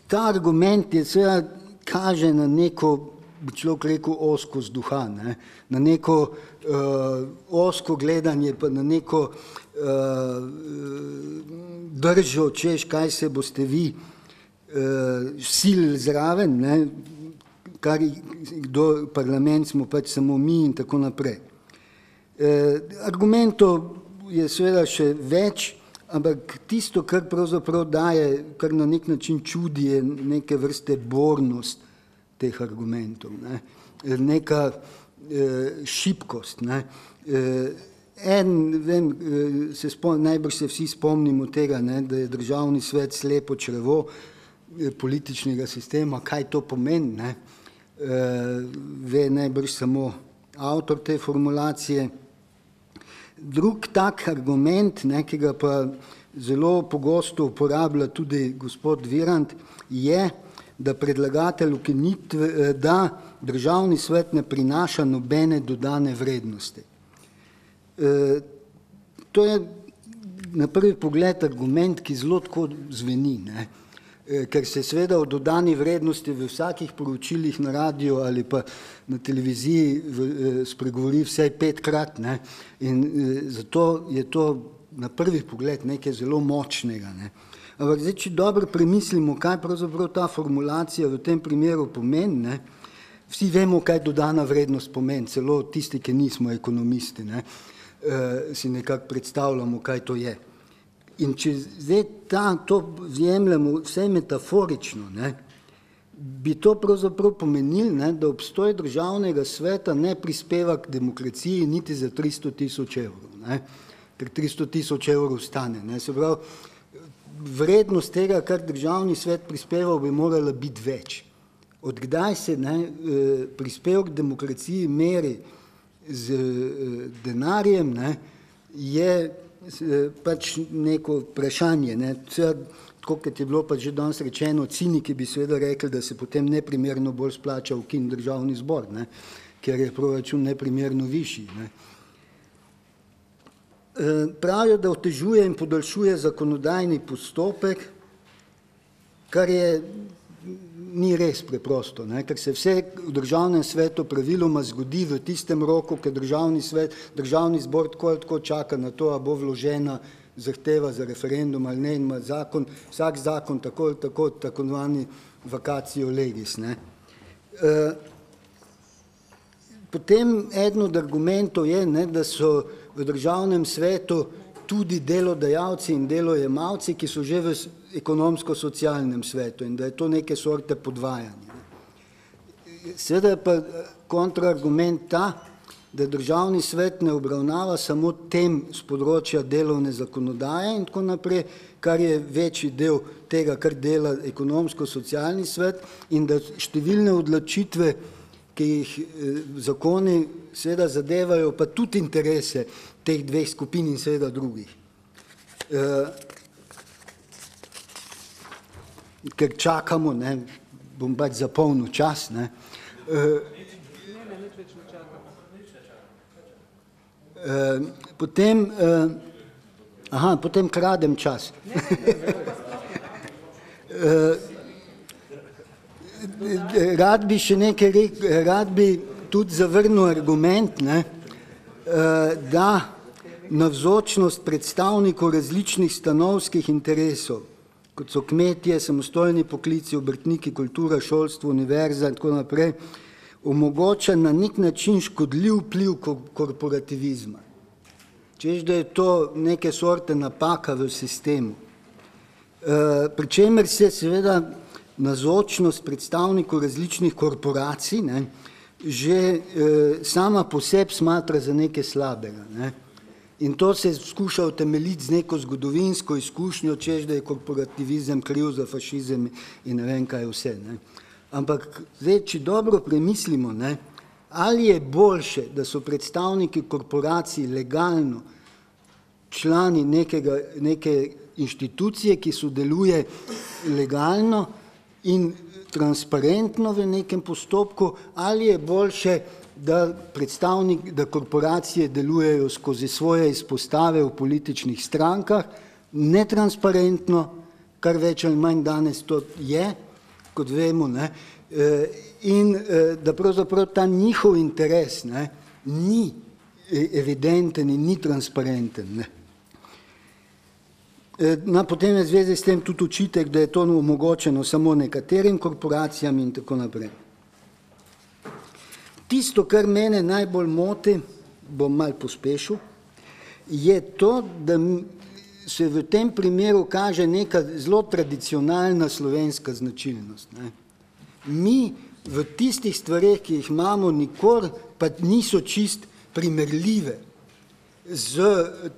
Ta argument je seveda kaže na neko, bi človek rekel, ozkost duha, na neko ozko gledanje, pa na neko držo, češ, kaj se boste vi silili zraven, kar parlament smo pač samo mi in tako naprej. Argumentov je seveda še več, ampak tisto, kar pravzaprav daje, kar na nek način čudi, je neke vrste bornost teh argumentov, ne. Neka šibkost. Ne. Najbrž se vsi spomnimo tega, ne, da je državni svet slepo črevo političnega sistema, kaj to pomeni, ne. Ve najbrž samo avtor te formulacije. Drug tak argument, ne, ki ga pa zelo pogosto uporablja tudi gospod Virant, je, da predlagatelj ukinitve, da državni svet ne prinaša nobene dodane vrednosti. To je na prvi pogled argument, ki zelo tako zveni, ne? Ker se seveda o dodani vrednosti v vsakih poročilih na radiju ali pa na televiziji spregovori vsaj 5-krat, ne? In zato je to na prvi pogled nekaj zelo močnega. Ne? Ampak zdaj, če dobro premislimo, kaj pravzaprav ta formulacija v tem primeru pomeni, ne? Vsi vemo, kaj dodana vrednost pomeni, celo tisti, ki nismo ekonomisti, ne? Si nekako predstavljamo, kaj to je. In če zdaj to vzjemljamo vse metaforično, ne, bi to pravzaprav pomenilo, ne, da obstoj državnega sveta ne prispeva k demokraciji niti za 300 000 evrov, ne, ker 300 000 evrov stane. Ne. Se pravi, vrednost tega, kar državni svet prispeval, bi morala biti več. Odkdaj se prispevek k demokraciji meri z denarjem, ne, je pač neko vprašanje. Ne. Tako, kot je bilo pa že danes rečeno, ciniki bi seveda rekli, da se potem neprimerno bolj splača ukiniti državni zbor, ne, ker je proračun neprimerno višji. Ne. Pravijo, da otežuje in podaljšuje zakonodajni postopek, kar ni res preprosto, ne, ker se vse v državnem svetu praviloma zgodi v tistem roku, ker državni zbor tako ali tako čaka na to, a bo vložena zahteva za referendum ali ne, ima zakon, vsak zakon tako ali tako imenovani vacatio legis. Ne. Potem eden od argumentov je, ne, da so v državnem svetu tudi delodajalci in delojemalci, ki so že v ekonomsko-socialnem svetu in da je to neke sorte podvajanje. Seveda je pa kontraargument ta, da državni svet ne obravnava samo tem z področja delovne zakonodaje in tako naprej, kar je večji del tega, kar dela ekonomsko-socialni svet in da številne odločitve, ki jih zakoni seveda zadevajo, pa tudi interese teh dveh skupin in seveda drugih. Ker čakamo, ne, bom pač zapolnil čas, ne. Potem kradem čas. Rad bi še nekaj rekel, rad bi tudi zavrnil argument, ne, da navzočnost predstavnikov različnih stanovskih interesov, kot so kmetje, samostojni poklici, obrtniki, kultura, šolstvo, univerza in tako naprej, omogoča na nek način škodljiv vpliv korporativizma. Češ, da je to neke sorte napaka v sistemu. Pri čemer se seveda navzočnost predstavnikov različnih korporacij, ne, že sama po sebi smatra za nekaj slabega. Ne. In to se skuša utemeljiti z neko zgodovinsko izkušnjo, češ, da je korporativizem kriv za fašizem in ne vem kaj vse. Ne. Ampak zdaj, če dobro premislimo, ne, ali je boljše, da so predstavniki korporacij legalno člani neke inštitucije, ki sodeluje legalno in transparentno v nekem postopku, ali je boljše, da korporacije delujejo skozi svoje izpostave v političnih strankah, netransparentno, kar več ali manj danes to je, kot vemo, ne, in da pravzaprav ta njihov interes, ne, ni evidenten in ni transparenten. Ne. Potem je v zvezi s tem tudi očitek, da je to omogočeno samo nekaterim korporacijam in tako naprej. Tisto, kar mene najbolj moti, bom malo pospešil, je to, da se v tem primeru kaže neka zelo tradicionalna slovenska značilnost. Ne. Mi v tistih stvareh, ki jih imamo, nikoli pa niso čist primerljive z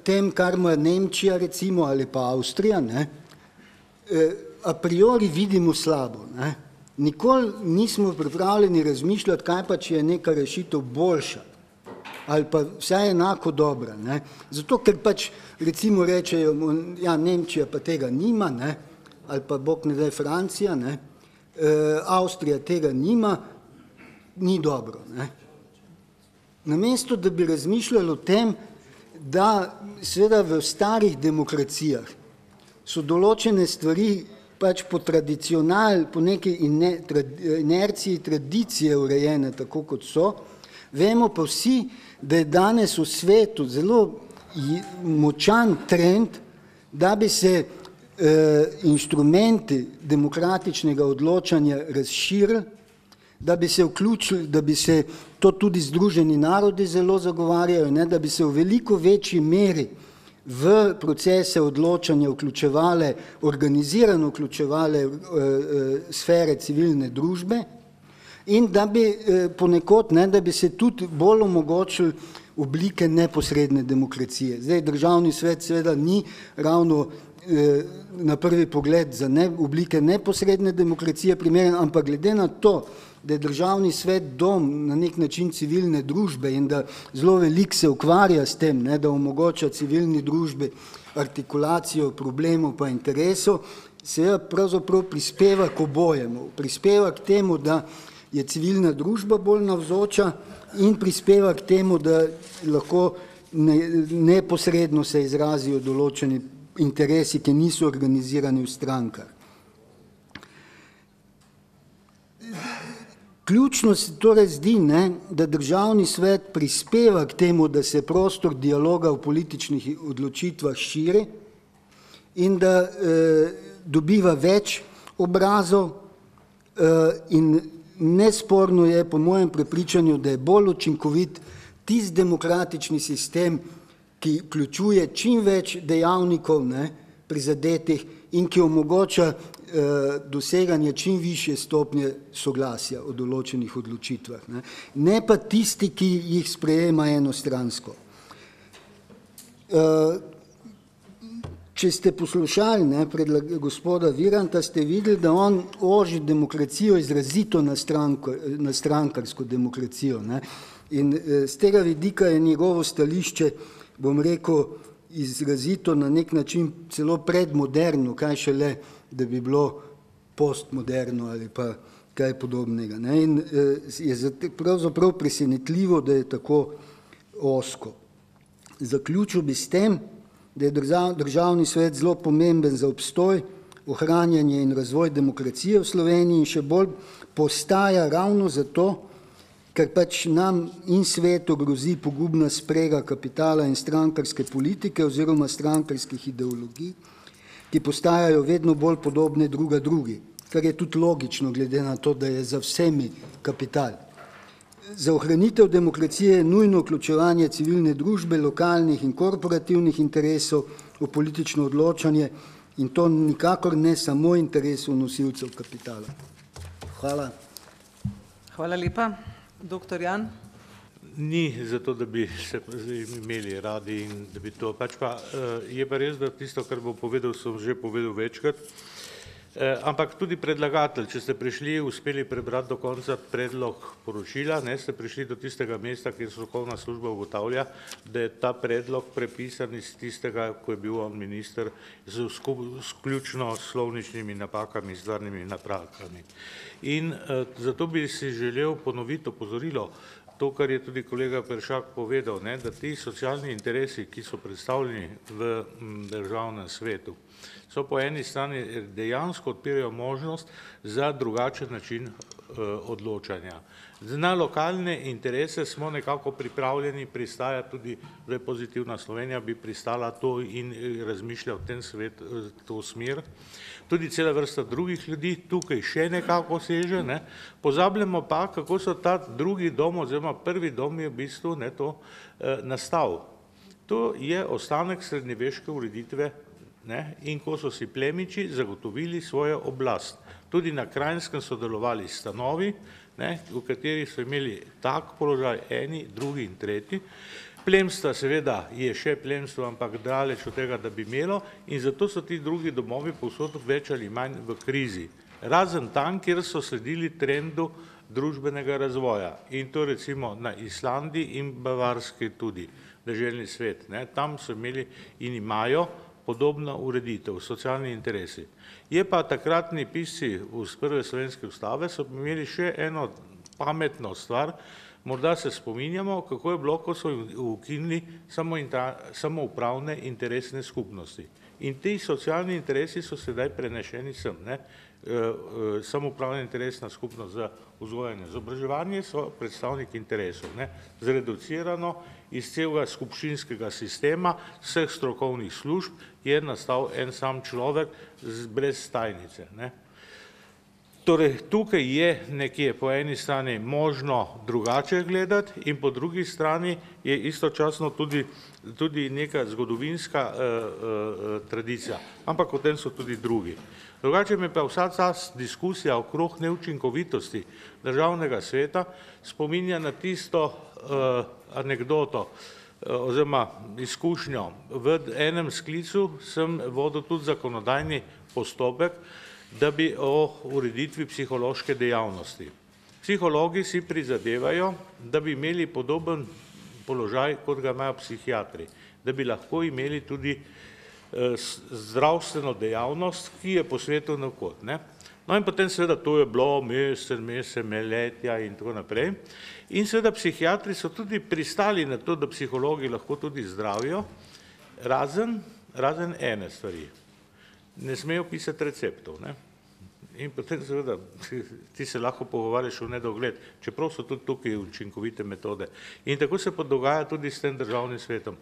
tem, kar ima Nemčija recimo ali pa Avstrija, ne, a priori vidimo slabo. Ne. Nikoli nismo pripravljeni razmišljati, kaj pa, če je neka rešitev boljša ali pa vsaj enako dobra. Ne. Zato, ker pač recimo rečejo, ja, Nemčija pa tega nima, ne, ali pa bog ne da Francija, ne, Avstrija tega nima, ni dobro. Ne. Namesto, da bi razmišljali o tem, da seveda v starih demokracijah so določene stvari pač po po neki inerciji tradicije urejene tako, kot so, vemo pa vsi, da je danes v svetu zelo močan trend, da bi se inštrumenti demokratičnega odločanja razširili, da bi se vključili, da bi se to tudi Združeni narodi zelo zagovarjajo, ne, da bi se v veliko večji meri v procese odločanja vključevale, organizirano vključevale sfere civilne družbe in da bi ponekod, ne, da bi se tudi bolj omogočili oblike neposredne demokracije. Zdaj, Državni svet seveda ni ravno na prvi pogled za oblike neposredne demokracije primeren, ampak glede na to, da je Državni svet dom na nek način civilne družbe in da zelo veliko se ukvarja s tem, ne, da omogoča civilni družbi artikulacijo problemov pa interesov, seveda pravzaprav prispeva k obojemu. Prispeva k temu, da je civilna družba bolj navzoča in prispeva k temu, da lahko neposredno se izrazijo določeni interesi, ki niso organizirani v strankah. Ključno se torej zdi, ne, da Državni svet prispeva k temu, da se prostor dialoga v političnih odločitvah širi in da dobiva več obrazov in nesporno je po mojem prepričanju, da je bolj učinkovit tisti demokratični sistem, ki vključuje čim več dejavnikov, ne, prizadetih in ki omogoča doseganje čim višje stopnje soglasja o določenih odločitvah. Ne pa tisti, ki jih sprejema enostransko. Če ste poslušali, ne, gospoda Viranta, ste videli, da on oži demokracijo izrazito na strankarsko demokracijo. Ne. In z tega vidika je njegovo stališče, bom rekel, izrazito na nek način celo predmoderno, kaj šele, da bi bilo postmoderno ali pa kaj podobnega. Ne. In je pravzaprav presenetljivo, da je tako ozko. Zaključil bi s tem, da je Državni svet zelo pomemben za obstoj, ohranjanje in razvoj demokracije v Sloveniji in še bolj postaja ravno zato, ker pač nam in svetu grozi pogubna sprega kapitala in strankarske politike oziroma strankarskih ideologij, ki postajajo vedno bolj podobne druga drugi, kar je tudi logično glede na to, da je za vsemi kapital. Za ohranitev demokracije je nujno vključevanje civilne družbe, lokalnih in korporativnih interesov v politično odločanje in to nikakor ne samo interesov nosilcev kapitala. Hvala. Hvala lepa. Doktor Jan. Ni zato, da bi se imeli radi in da bi to, pač pa je pa res, da tisto, kar bo povedal, sem že povedal večkrat, ampak tudi predlagatelj, če ste uspeli prebrati do konca predlog poročila, ne, ste prišli do tistega mesta, kjer strokovna služba ugotavlja, da je ta predlog prepisan iz tistega, ko je bil on minister, z vključno slovničnimi napakami, stvarnimi napakami. In zato bi si želel ponoviti opozorilo, to, kar je tudi kolega Peršak povedal, ne, da ti socialni interesi, ki so predstavljeni v Državnem svetu, so po eni strani dejansko odpirajo možnost za drugačen način odločanja. Na lokalne interese smo nekako pripravljeni pristajati, tudi Pozitivna Slovenija bi pristala to in razmišlja v tem svet, to smer. Tudi cela vrsta drugih ljudi tukaj še nekako seže, ne. Pozabljamo pa, kako so ta drugi dom oziroma prvi dom je v bistvu ne, to nastal. To je ostanek srednjeveške ureditve, ne, in ko so si plemiči zagotovili svojo oblast. Tudi na Kranjskem so delovali stanovi, v kateri so imeli tak položaj eni, drugi in tretji. Plemstva seveda je še plemstvo, ampak daleč od tega, da bi imelo, in zato so ti drugi domovi povsod več ali manj v krizi. Razen tam, kjer so sledili trendu družbenega razvoja. In to recimo na Islandiji in Bavarski tudi, deželni svet. Tam so imeli in imajo podobno ureditev, socialni interesi. Je pa takratni pisci iz prve slovenske ustave so imeli še eno pametno stvar, morda se spominjamo, kako je bilo, ko so ukinili samoupravne interesne skupnosti. In ti socialni interesi so sedaj prenešeni sem. Samoupravna interesna skupnost za vzgojanje in izobraževanje so predstavniki interesov. Zreducirano iz celega skupščinskega sistema vseh strokovnih služb je nastal en sam človek brez tajnice. Torej, tukaj je nekje po eni strani možno drugače gledati in po drugi strani je istočasno tudi neka zgodovinska tradicija, ampak o tem so tudi drugi. Drugače me pa vsa ta diskusija okrog neučinkovitosti državnega sveta spominja na tisto anekdoto oziroma izkušnjo. V enem sklicu sem vodil tudi zakonodajni postopek, da bi o ureditvi psihološke dejavnosti. Psihologi si prizadevajo, da bi imeli podoben položaj, kot ga imajo psihiatri, da bi lahko imeli tudi zdravstveno dejavnost, ki je po svetu naokoli. No in potem seveda to je bilo mesece, letja in tako naprej. In seveda psihiatri so tudi pristali na to, da psihologi lahko tudi zdravijo, razen ene stvari. Ne smejo pisati receptov. In potem seveda ti se lahko pogovarjaš v nedogled, čeprav so tudi tukaj učinkovite metode. In tako se dogaja tudi s tem državnim svetom.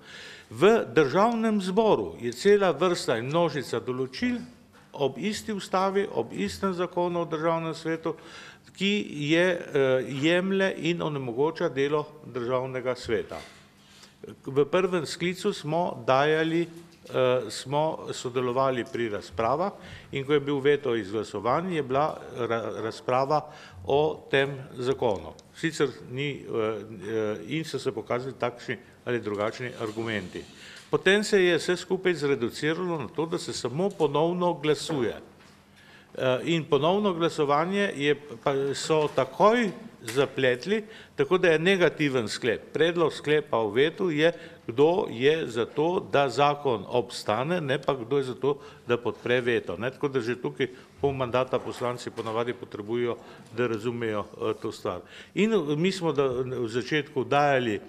V državnem zboru je cela vrsta in množica določil ob isti ustavi, ob istem zakonu o državnem svetu, ki jemlje in onemogoča delo državnega sveta. V prvem sklicu smo sodelovali pri razpravah in ko je bil veto izglasovan, je bila razprava o tem zakonu. Sicer ni in so se pokazali takšni ali drugačni argumenti. Potem se je vse skupaj zreduciralo na to, da se samo ponovno glasuje. In ponovno glasovanje so takoj zapletli, tako da je negativen sklep. Predlog sklepa o vetu je, kdo je za to, da zakon obstane, ne pa kdo je za to, da podpre veto. Tako da že tukaj pol mandata poslanci ponavadi potrebujo, da razumejo to stvar. In mi smo v začetku dajali,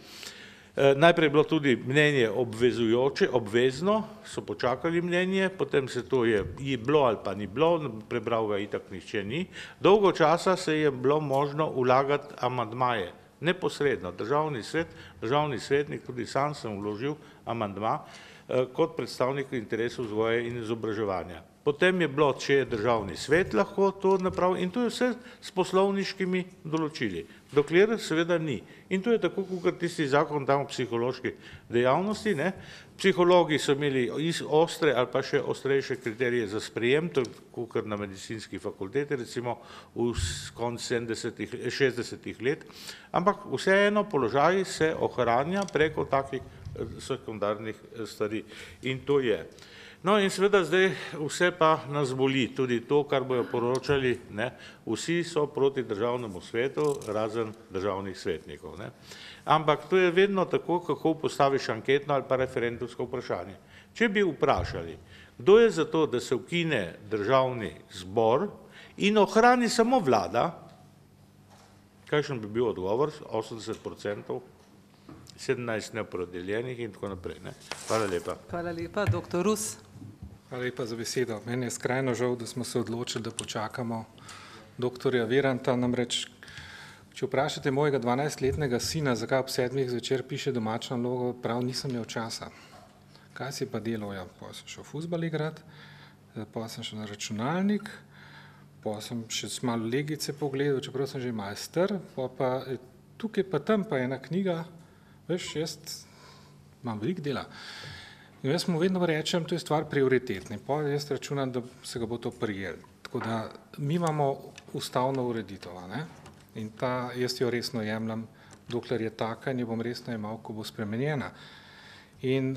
najprej je bilo tudi mnenje obvezujoče, obvezno, so počakali mnenje, potem se to je bilo ali pa ni bilo, prebral ga itak nihče ni. Dolgo časa se je bilo možno vlagati amandmaje, neposredno. Državni svetnik, tudi sam sem vložil amandma kot predstavnik interesov vzgoje in izobraževanja. Potem je bilo, če je državni svet lahko to napravil in to je vse s poslovniškimi določili. Dokler seveda ni. In to je tako, kot tisti zakon tam o psihološki dejavnosti. Psihologi so imeli ostre ali pa še ostrejše kriterije za sprejem, kot na medicinski fakulteti, recimo v konc 60-ih let, ampak vseeno položaj se ohranja preko takih sekundarnih stvari. In to je. No in seveda zdaj vse pa nas boli, tudi to, kar bojo poročali, vsi so proti državnemu svetu, razen državnih svetnikov. Ampak to je vedno tako, kako postaviš anketno ali pa referendumsko vprašanje. Če bi vprašali, kdo je za to, da se ukine državni zbor in ohrani samo vlada, kakšen bi bil odgovor? 80%, 17 neopredeljenih in tako naprej. Hvala lepa. Hvala lepa, doktor Rus. Hvala lepa za besedo. Meni je skrajno žal, da smo se odločili, da počakamo doktorja Viranta. Namreč, če vprašate mojega 12-letnega sina, zakaj ob 7. zvečer piše domačo nalogo, prav nisem imel časa. Kaj si pa delal? Ja, pa sem šel fuzbal igrat, pa sem šel na računalnik, pa sem še malo legice pogledal, čeprav sem že majster, pa tukaj pa tam pa ena knjiga. Veš, jaz imam veliko dela. In jaz mu vedno rečem, to je stvar prioritetna. Pa jaz računam, da se ga bo to prijel. Tako da mi imamo ustavno ureditev. In jaz jo resno jemljem, dokler je taka in jo bom resno jemal, ko bo spremenjena. In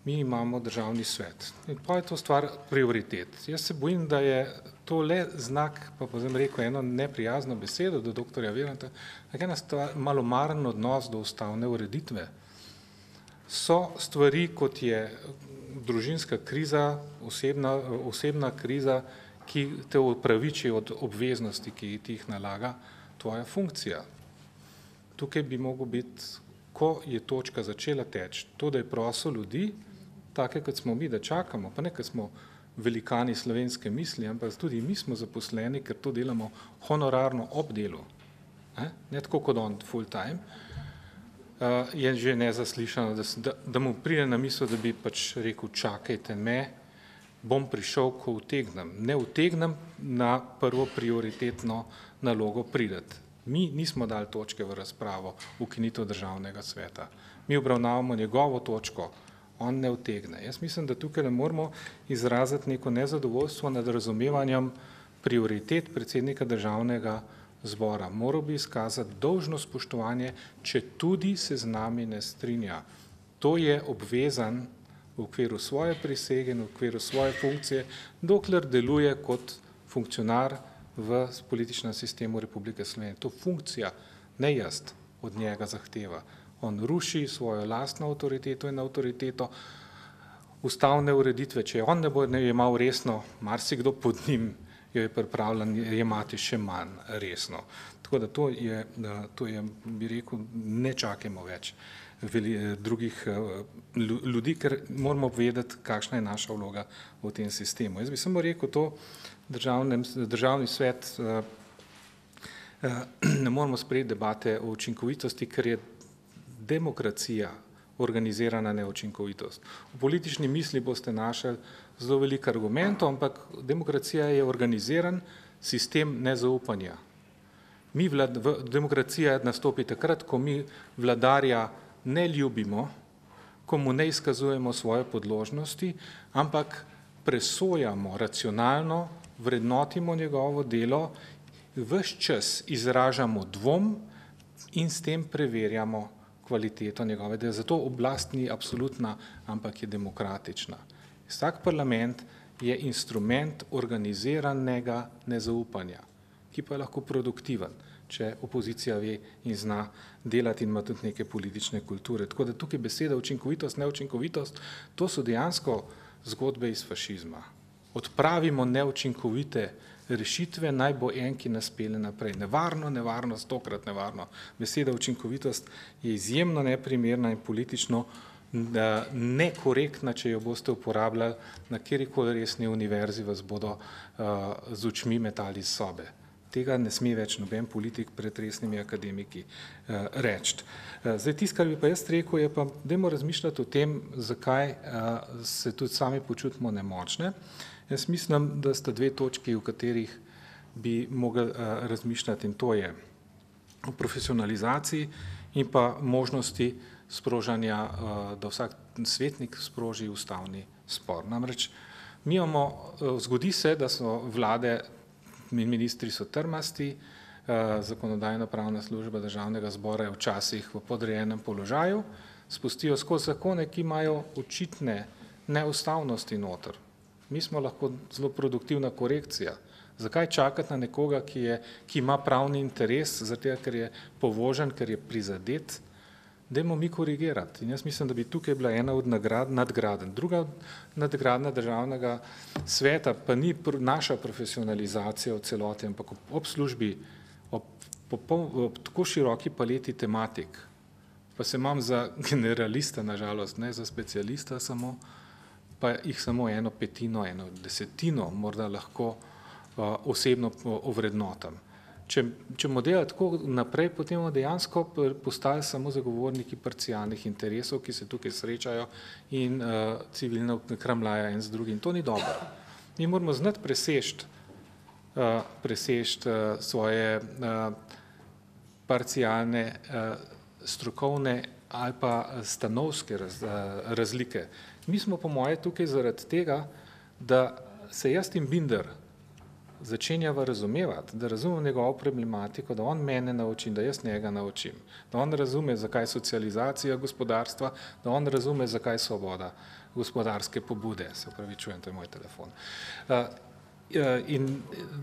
mi imamo državni svet. In pa je to stvar prioritet. Jaz se bojim, da je to le znak, pa bom rekel eno neprijazno besedo do doktorja Viranta, ena malomaren odnos do ustavne ureditve. So stvari, kot je družinska kriza, osebna kriza, ki te upraviči od obveznosti, ki ti jih nalaga tvoja funkcija. Tukaj bi mogel biti, ko je točka začela teči, to, da je prosil ljudi, take, kot smo mi, da čakamo, pa ne, ker smo velikani slovenske misli, ampak tudi mi smo zaposleni, ker to delamo honorarno ob delu, ne tako kot on full time, je že nezaslišano, da mu pride na misel, da bi pač rekel, čakajte me, bom prišel, ko utegnem. Ne utegnem na prvo prioritetno nalogo prideti. Mi nismo dali točke v razpravo ukinitev državnega sveta. Mi obravnavamo njegovo točko, on ne utegne. Jaz mislim, da tukaj ne moramo izraziti neko nezadovoljstvo nad razumevanjem prioritet predsednika državnega zbora. Moral bi izkazati dolžno spoštovanje, če tudi se z nami ne strinja. To je obvezan v okviru svoje prisege in v okviru svoje funkcije, dokler deluje kot funkcionar v političnem sistemu Republike Slovenije. To funkcija, ne jaz, od njega zahteva. On ruši svojo lastno avtoriteto in avtoriteto ustavne ureditve. Če on ne bo jemal resno, marsikdo pod njim jo je pripravljen jemati še manj resno. Tako da to je, bi rekel, ne čakajmo več drugih ljudi, ker moramo vedeti, kakšna je naša vloga v tem sistemu. Jaz bi samo rekel to, državni svet, ne moramo sprejeti debate o učinkovitosti, ker je demokracija organizirana neučinkovitost. V politični misli boste našli zelo veliko argumentov, ampak demokracija je organiziran sistem nezaupanja. Demokracija nastopi takrat, ko mi vladarja ne ljubimo, ko mu ne izkazujemo svoje podložnosti, ampak presojamo racionalno, vrednotimo njegovo delo, ves čas izražamo dvom in s tem preverjamo kvaliteto njegove dela. Zato oblast ni absolutna, ampak je demokratična. Vsak parlament je instrument organiziranega nezaupanja, ki pa je lahko produktiven, če opozicija ve in zna delati in ima tudi neke politične kulture. Tako da tukaj beseda učinkovitost, neučinkovitost, to so dejansko zgodbe iz fašizma. Odpravimo neučinkovite rešitve, naj bo en, ki nas pelje naprej. Nevarno, stokrat nevarno. Beseda učinkovitost je izjemno neprimerna in politično nekorektna, če jo boste uporabljali na kjerikoli resni univerzi, vas bodo z očmi metali iz sobe. Tega ne sme več noben politik pred resnimi akademiki reči. Zdaj, tisto, kar bi pa jaz rekel, je pa, dajmo razmišljati o tem, zakaj se tudi sami počutimo nemočne. Jaz mislim, da sta dve točki, v katerih bi mogli razmišljati, in to je o profesionalizaciji in pa možnosti sprožanja, da vsak svetnik sproži ustavni spor. Namreč, zgodi se, da so vlade in ministri so trmasti, zakonodajno-pravna služba državnega zbora je včasih v podrejenem položaju, spustijo skozi zakone, ki imajo očitne neustavnosti noter. Mi smo lahko zelo produktivna korekcija. Zakaj čakati na nekoga, ki ima pravni interes, zato ker je povožen, ker je prizadet, dajmo mi korigirati. In jaz mislim, da bi tukaj bila ena od nadgradenj. Druga nadgradnja državnega sveta pa ni naša profesionalizacija v celoti, ampak ob službi, ob tako široki paleti tematik, pa se imam za generalista, nažalost, ne za specialista samo, pa jih samo 1/5, 1/10 morda lahko osebno ovrednotam. Če bomo delali tako naprej, potem bomo dejansko postali samo zagovorniki parcialnih interesov, ki se tukaj srečajo in civilno kramljajo en z drugim. To ni dobro. Mi moramo znati presežti svoje parcialne, strokovne ali pa stanovske razlike. Mi smo po moje tukaj zaradi tega, da se jaz in Binder začenjava razumevati, da razumem njegovo problematiko, da on mene nauči, da jaz njega naučim, da on razume, zakaj je socializacija gospodarstva, da on razume, zakaj je svoboda gospodarske pobude, se upravičujem, to je moj telefon. In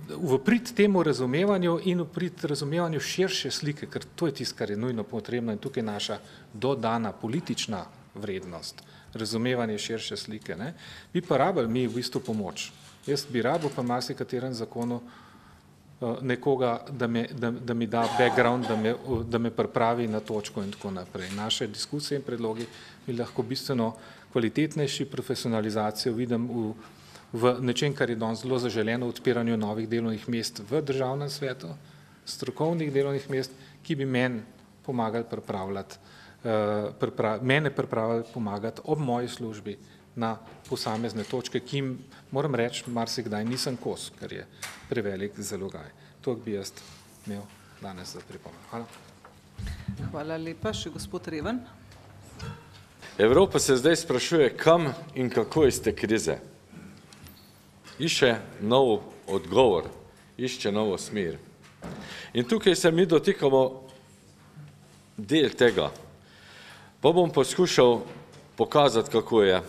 v prid temu razumevanju in v prid razumevanju širše slike, ker to je tisto, kar je nujno potrebno in tukaj naša dodana politična vrednost, razumevanje širše slike, ne, bi pa rabili mi v bistvu pomoč. Jaz bi rabil pa marsikaterem zakonu nekoga, da mi da background, da me pripravi na točko in tako naprej. Naše diskusije in predlogi bi lahko bistveno kvalitetnejši profesionalizacijo vidim v nečem, kar je danes zelo zaželeno, odpiranju novih delovnih mest v državnem svetu, strokovnih delovnih mest, ki bi meni pomagali pomagati ob moji službi na posamezne točke, ki jim, moram reči, marsikdaj nisem kos, ker je prevelik zalogaj. To bi jaz imel danes za pripombo. Hvala. Hvala lepa. Še gospod Reven. Evropa se zdaj sprašuje, kam in kako iz te krize. Išče nov odgovor, išče novo smer. In tukaj se mi dotikamo del tega. Pa bom poskušal pokazati, kako je.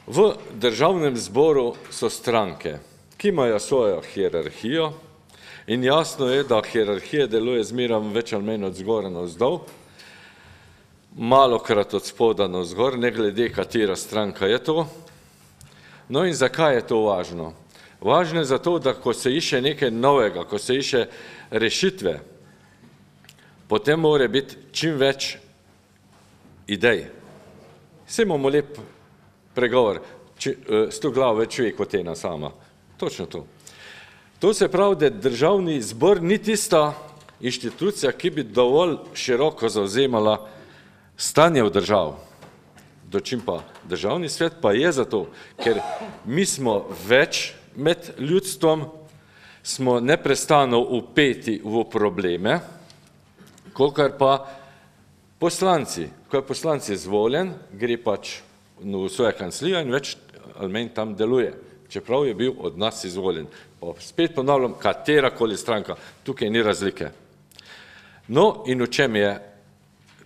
V državnem zboru so stranke, ki imajo svojo hierarhijo in jasno je, da hierarhija deluje zmerom več ali manj od zgora navzdol, malokrat od spoda navzgor, ne glede katera stranka je to. No in zakaj je to važno? Važno je zato, da ko se išče nekaj novega, ko se išče rešitve, potem mora biti čim več idej. Vse imamo lep pregovor, 100 glav več ve kot ena sama. Točno to. To se pravi, da državni zbor ni tista inštitucija, ki bi dovolj široko zavzemala stanje v državi. Dočim pa državni svet pa je zato, ker mi smo več med ljudstvom, smo neprestano vpeti v probleme, kolikor pa poslanci, ko je poslanci izvoljen, gre pač v svojo kancelijo in več ali manj tam deluje, čeprav je bil od nas izvoljen. Pa spet ponavljam, katerakoli stranka, tukaj ni razlike. No in v čem je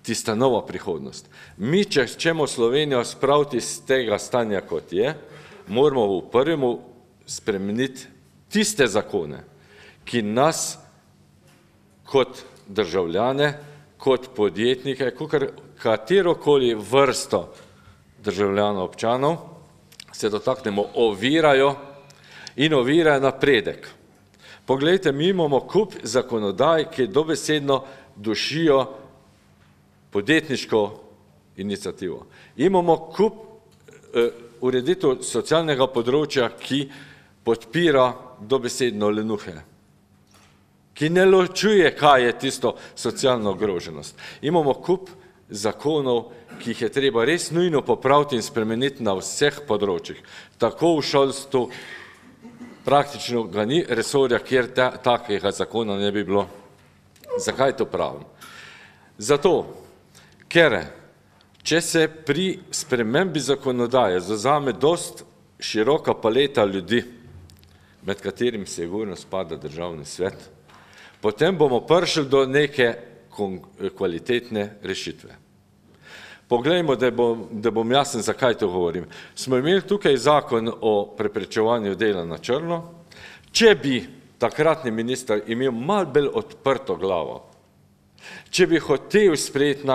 tista nova prihodnost? Mi, če ćemo Slovenijo spraviti iz tega stanja, kot je, moramo v prvemu spremeniti tiste zakone, ki nas kot državljane, kot podjetnike, katerokoli vrsto državljanov občanov, se dotaknemo, ovirajo in ovirajo napredek. Poglejte, mi imamo kup zakonodaj, ki dobesedno dušijo podjetniško inicijativo. Imamo kup ureditev socialnega področja, ki podpira dobesedno lenuhe, ki ne ločuje, kaj je tisto socialna ogroženost. Imamo kup zakonov, ki jih je treba res nujno popraviti in spremeniti na vseh področjih. Tako v šolstvu praktično ga ni resorja, kjer takega zakona ne bi bilo. Zakaj to pravim? Zato, ker če se pri spremembi zakonodaje zavzame dost široka paleta ljudi, med katerim sigurno spada državni svet, potem bomo prišli do neke kvalitetne rešitve. Poglejmo, da bom jasen, zakaj to govorim. Smo imeli tukaj zakon o preprečevanju dela na črno. Če bi takratni minister imel malo bolj odprto glavo, če bi hotel sprejeti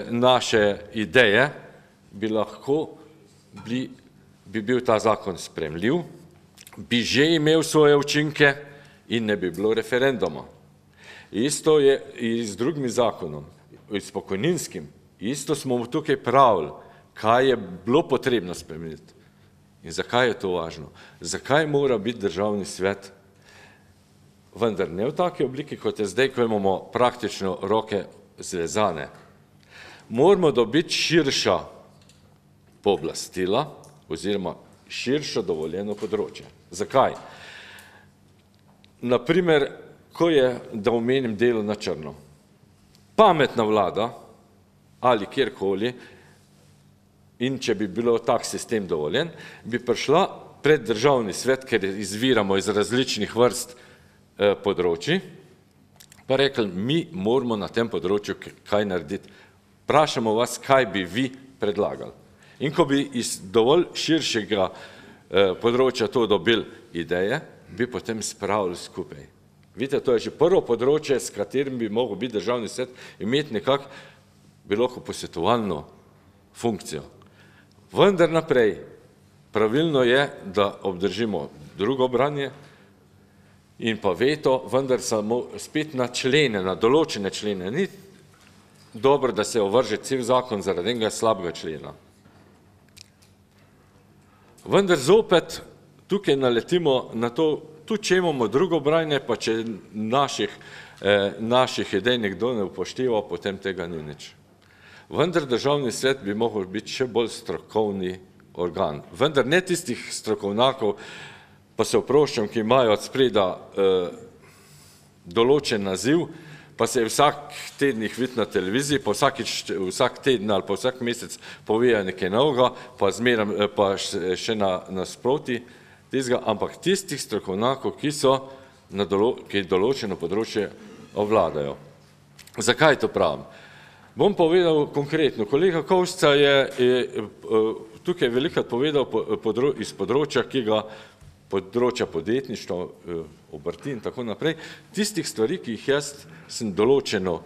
naše ideje, bi lahko bi bil ta zakon sprejemljiv, bi že imel svoje učinke in ne bi bilo referenduma. Isto je in z drugim zakonom, s pokojninskim. Isto smo tukaj pravili, kaj je bilo potrebno spremeniti. In zakaj je to važno? Zakaj mora biti državni svet, vendar ne v taki obliki, kot je zdaj, ko imamo praktično roke zvezane. Moramo dobiti širša pooblastila oziroma širšo dovoljeno področje. Zakaj? Naprimer, ko je, da omenim delo na črno. Pametna vlada ali kjerkoli, in če bi bilo tak sistem dovoljen, bi prišla pred državni svet, ker izviramo iz različnih vrst področji, pa rekli, mi moramo na tem področju kaj narediti. Vprašamo vas, kaj bi vi predlagali. In ko bi iz dovolj širšega področja to dobili ideje, bi potem spravili skupaj. Vidite, to je že prvo področje, s katerim bi mogel biti državni svet imeti nekako bi lahko posvetovalno funkcijo. Vendar naprej, pravilno je, da obdržimo drugo branje in pa veto, vendar samo spet na člene, na določene člene. Ni dobro, da se ovrže cel zakon zaradi enega slabega člena. Vendar zopet tukaj naletimo na to, tudi če imamo drugo branje, pa če naših idej nekdo ne upošteva, potem tega ni nič. Vendar državni svet bi mogel biti še bolj strokovni organ. Vendar ne tistih strokovnjakov, pa se oproščam, ki imajo od spreda določen naziv, pa se vsak teden jih vidi na televiziji, pa vsak teden ali pa vsak mesec povejo nekaj novega, pa še nasproti tistega, ampak tistih strokovnjakov, ki določeno področje obvladajo. Zakaj to pravim? Bom povedal konkretno. Kolega Kovšca je tukaj velikokrat povedal iz področja, področja podjetništva, obrti in tako naprej, tistih stvari, ki jih jaz sem določeno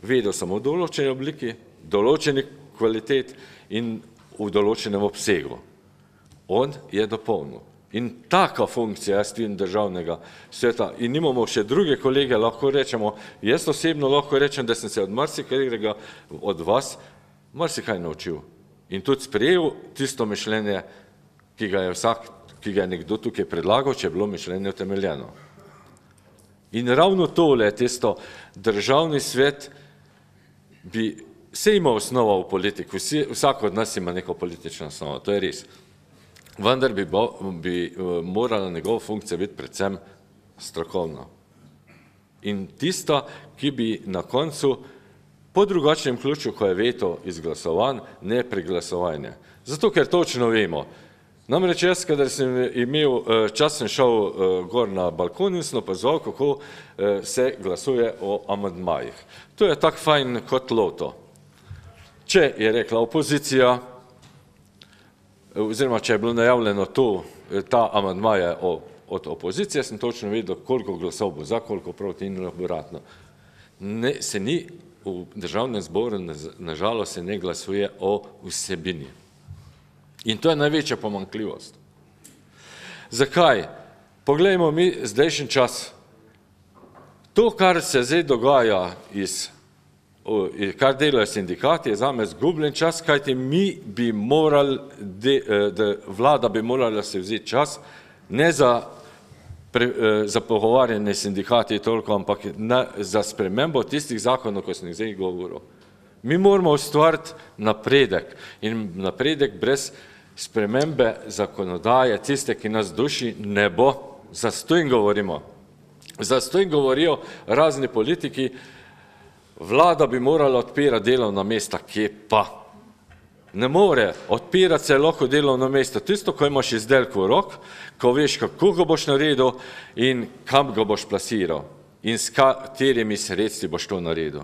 vedel samo v določeni obliki, določeni kvalitet in v določenem obsegu. On je dopolnil. In taka funkcija, jaz vidim državnega sveta, in imamo še druge kolege, lahko rečemo, jaz osebno lahko rečem, da sem se od marsikaterega od vas marsikaj naučil. In tudi sprejel tisto mišljenje, ki ga je nekdo tukaj predlagal, če je bilo mišljenje utemeljeno. In ravno tole je tisto, državni svet bi se ima osnova v politiku, vsak od nas ima neko politično osnovo, to je res. Vendar bi morala njegova funkcija biti predvsem strokovna. In tista, ki bi na koncu po drugačnem ključu, ko je veto izglasovan, ne preglasovanje. Zato, ker točno vemo. Namreč jaz, kadar sem imel, čas sem šel gor na balkon in sem opazoval, kako se glasuje o amandmajih. To je tako fajn kot loto. Če je rekla opozicija, oziroma če je bilo najavljeno ta amandma je od opozicije, sem točno vedel, koliko glasov bo za, koliko proti in obratno. Se ni v državnem zboru, nažalost, se ne glasuje o vsebini. In to je največja pomanjkljivost. Zakaj? Poglejmo mi zdajšnji čas. To, kar se zdaj dogaja kar delajo sindikati, je zame zgubljen čas, kajti mi bi morali, vlada bi morala se vzeti čas, ne za pogovarjanje sindikati toliko, ampak za spremembo tistih zakonov, ko sem jih zdaj govoril. Mi moramo ustvariti napredek in napredek brez spremembe zakonodaje, tiste, ki nas duši, ne bo. Zastonj govorimo. Zastonj govorijo razni politiki, vlada bi morala odpirati delovna mesta, kje pa? Ne more, odpirati se lahko delovno mesto, tisto, ko imaš izdelek v rok, ko veš, kako ga boš naredil in kam ga boš plasiral in s katerimi sredstvi boš to naredil.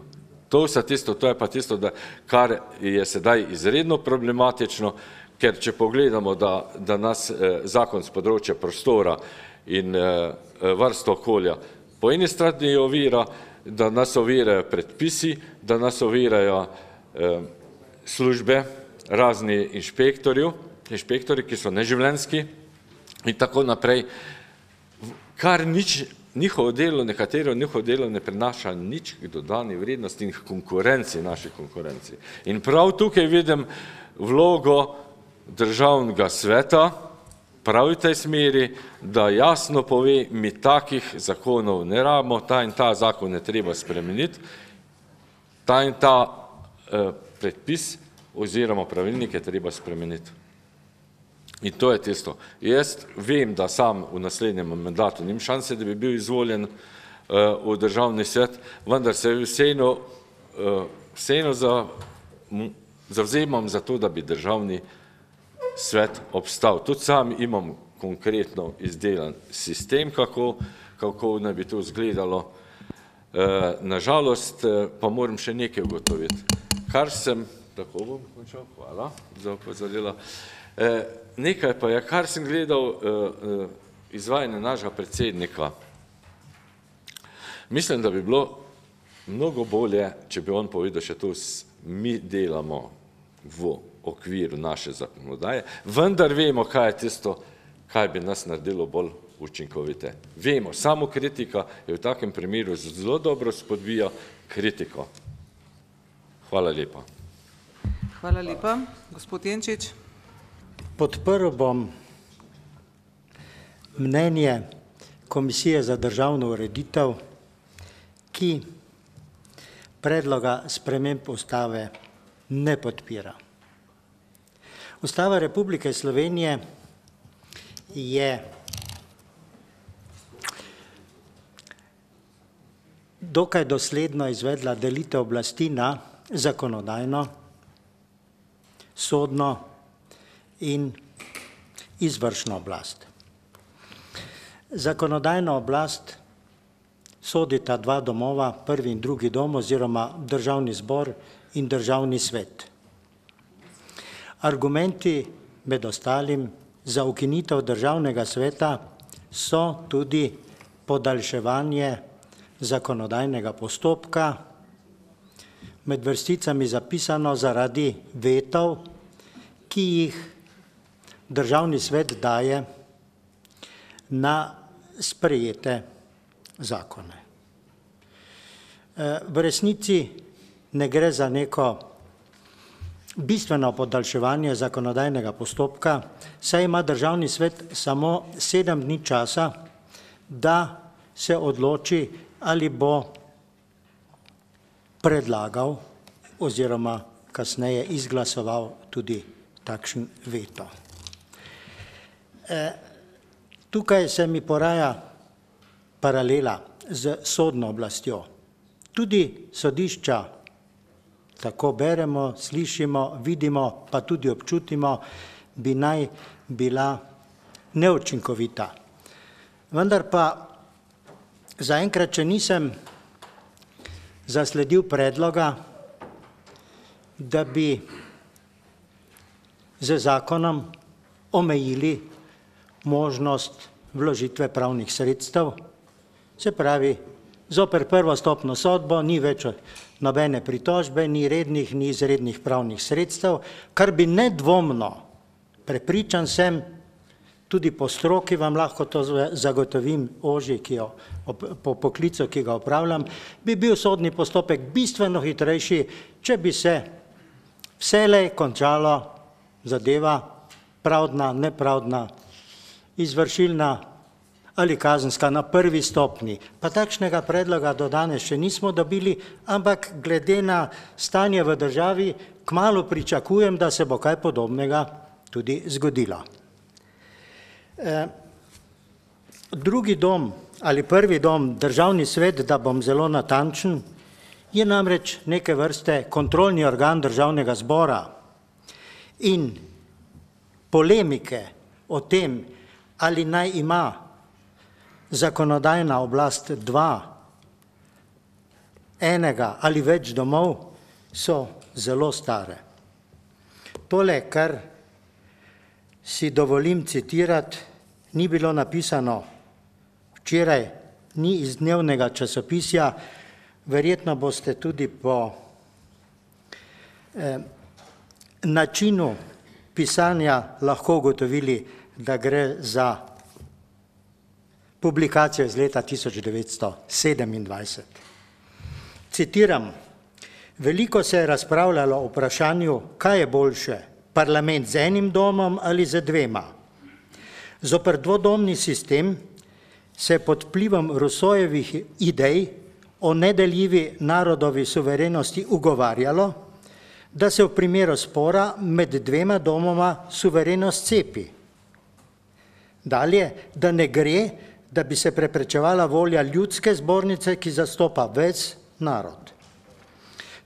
To je pa tisto, kar je sedaj izredno problematično, ker če pogledamo, da nas zakon z področja prostora in varstva okolja po eni strani ovira, da nas ovirajo predpisi, da nas ovirajo službe, razni inšpektori, ki so neživljenjski in tako naprej, kar njihovo delo ne prinaša nič k dodani vrednosti in konkurenci, naši konkurenci. In prav tukaj vidim vlogo državnega sveta, prav v tej smeri, da jasno pove, mi takih zakonov ne rabimo, ta in ta zakon je treba spremeniti, ta in ta predpis oziroma pravilnik je treba spremeniti. In to je tisto. Jaz vem, da sam v naslednjem mandatu nimam šanse, da bi bil izvoljen v državni svet, vendar se vseeno zavzemam za to, da bi državni svet obstal. Tudi sam imam konkretno izdelan sistem, kako naj bi to izgledalo. Nažalost pa moram še nekaj ugotoviti. Kar sem, tako bom končal, hvala za opozorilo, nekaj pa je, kar sem gledal izvajanje našega predsednika. Mislim, da bi bilo mnogo bolje, če bi on povedal še to, mi delamo v okviru naše zakonodaje, vendar vemo, kaj je tisto, kaj bi nas naredilo bolj učinkovite. Vemo, samo kritika je v takem primeru zelo dobro spodbija kritiko. Hvala lepa. Hvala lepa. Gospod Jenčič. Podprl bom mnenje Komisije za državno ureditev, ki predloga sprememb ustave ne podpira. Ustava Republike Slovenije je dokaj dosledno izvedla delitev oblasti na zakonodajno, sodno in izvršno oblast. Zakonodajno oblast sodita dva domova, prvi in drugi dom oziroma državni zbor in državni svet. Argumenti med ostalim za ukinitev državnega sveta so tudi podaljševanje zakonodajnega postopka, med vrsticami zapisano zaradi vetov, ki jih državni svet daje na sprejete zakone. V resnici ne gre za neko bistveno podaljševanje zakonodajnega postopka, saj ima državni svet samo 7 dni časa, da se odloči, ali bo predlagal oziroma kasneje izglasoval tudi takšen veto. Tukaj se mi poraja paralela z sodno oblastjo. Tudi sodišča, tako beremo, slišimo, vidimo, pa tudi občutimo, bi naj bila neučinkovita. Vendar pa zaenkrat, če nisem zasledil predloga, da bi z zakonom omejili možnost vložitve pravnih sredstev, se pravi, zoper prvostopno sodbo ni več nobene pritožbe, ni rednih, ni izrednih pravnih sredstev, kar bi nedvomno, prepričan sem, tudi po stroki vam lahko to zagotovim, ožji, po poklicu, ki ga opravljam, bi bil sodni postopek bistveno hitrejši, če bi se vselej končalo zadeva pravdna, nepravdna, izvršilna ali kazenska na prvi stopnji. Pa takšnega predloga do danes še nismo dobili, ampak glede na stanje v državi kmalu pričakujem, da se bo kaj podobnega tudi zgodilo. Drugi dom ali prvi dom, državni svet, da bom zelo natančen, je namreč neke vrste kontrolni organ državnega zbora in polemike o tem, ali naj ima zakonodajna oblast enega ali več domov, so zelo stare. Tole, kar si dovolim citirati, ni bilo napisano včeraj, ni iz dnevnega časopisja, verjetno boste tudi po načinu pisanja lahko ugotovili, da gre za publikacijo iz leta 1927. Citiram, veliko se je razpravljalo o vprašanju, kaj je boljše, parlament z enim domom ali z dvema. Zoper dvodomni sistem se pod vplivom Rousseaujevih idej o nedeljivi narodovi suverenosti ugovarjalo, da se v primeru spora med dvema domoma suverenost cepi. Dalje, da ne gre, da bi se preprečevala volja ljudske zbornice, ki zastopa ves narod.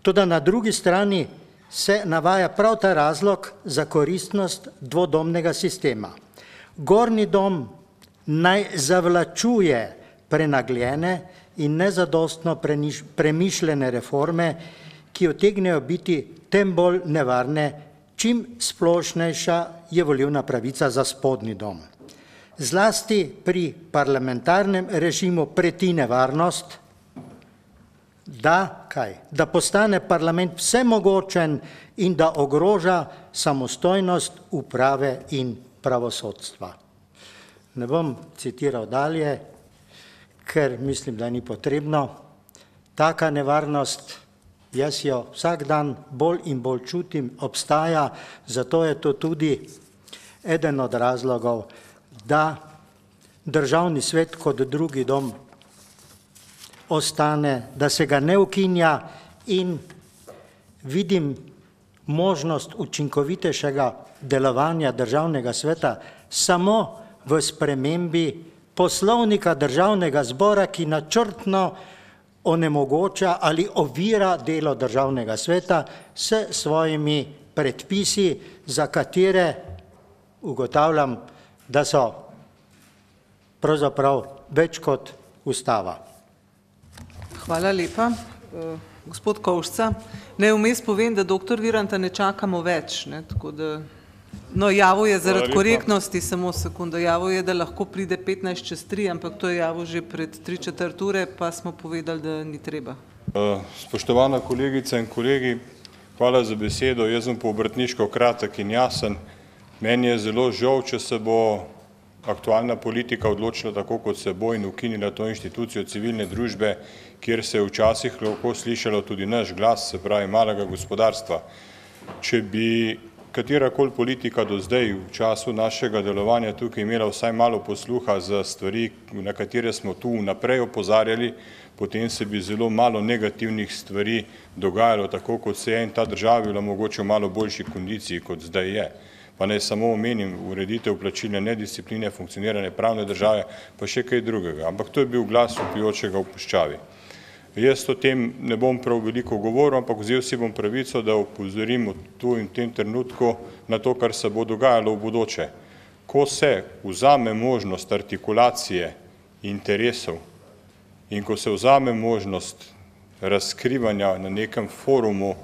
Toda na drugi strani se navaja prav ta razlog za koristnost dvodomnega sistema. Gornji dom naj zavlačuje prenagljene in nezadostno premišljene reforme, ki utegnejo biti tem bolj nevarne, čim splošnejša je volilna pravica za spodnji dom. Zlasti pri parlamentarnem režimu preti nevarnost, da postane parlament vsemogočen in da ogroža samostojnost uprave in pravosodstva. Ne bom citiral dalje, ker mislim, da ni potrebno. Taka nevarnost, jaz jo vsak dan bolj in bolj čutim, obstaja, zato je to tudi eden od razlogov, da Državni svet kot drugi dom ostane, da se ga ne ukinja in vidim možnost učinkovitejšega delovanja Državnega sveta samo v spremembi Poslovnika Državnega zbora, ki načrtno onemogoča ali ovira delo Državnega sveta s svojimi predpisi, za katere ugotavljam, da so pravzaprav več kot ustava. Hvala lepa. Gospod Kovšca, naj vmes povem, da doktor Viranta ne čakamo več, ne, tako da, no, javil je zaradi korektnosti, samo sekundo, javil je, da lahko pride 15:03, ampak to je javil že pred 3/4 ure, pa smo povedali, da ni treba. Spoštovana kolegica in kolegi, hvala za besedo. Jaz bom po obrtniško kratek in jasen. Meni je zelo žal, če se bo aktualna politika odločila tako, kot se bo, in ukinila to inštitucijo civilne družbe, kjer se je včasih lahko slišalo tudi naš glas, se pravi malega gospodarstva. Če bi katerakoli politika do zdaj v času našega delovanja tukaj imela vsaj malo posluha za stvari, na katere smo tu naprej opozarjali, potem se bi zelo malo negativnih stvari dogajalo, tako kot se je, in ta država bila mogoče v malo boljši kondiciji, kot zdaj je. Pa naj samo omenim ureditev plačilne nediscipline, funkcioniranje pravne države, pa še kaj drugega. Ampak to je bil glas vpijočega v puščavi. Jaz o tem ne bom prav veliko govoril, ampak vzel si bom pravico, da opozorim tu in v tem trenutku na to, kar se bo dogajalo v bodoče. Ko se vzame možnost artikulacije interesov in ko se vzame možnost razkrivanja na nekem forumu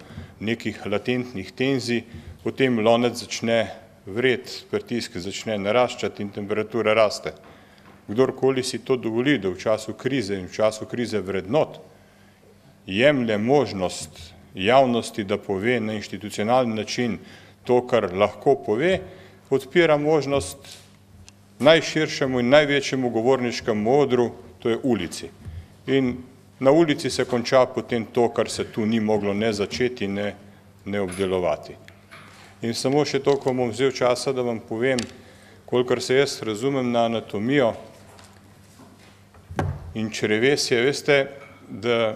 nekih latentnih tenzij, potem lonec začne vred, pritisk začne naraščati in temperatura raste. Kdorkoli si to dovoli, da v času krize in v času krize vrednot jemlje možnost javnosti, da pove na institucionalni način to, kar lahko pove, odpira možnost najširšemu in največjemu govorniškemu modru, to je ulici. In na ulici se konča potem to, kar se tu ni moglo ne začeti, ne obdelovati. In samo še to, ko bom vzel časa, da vam povem, kolikor se jaz razumem na anatomijo in črevesje, veste, da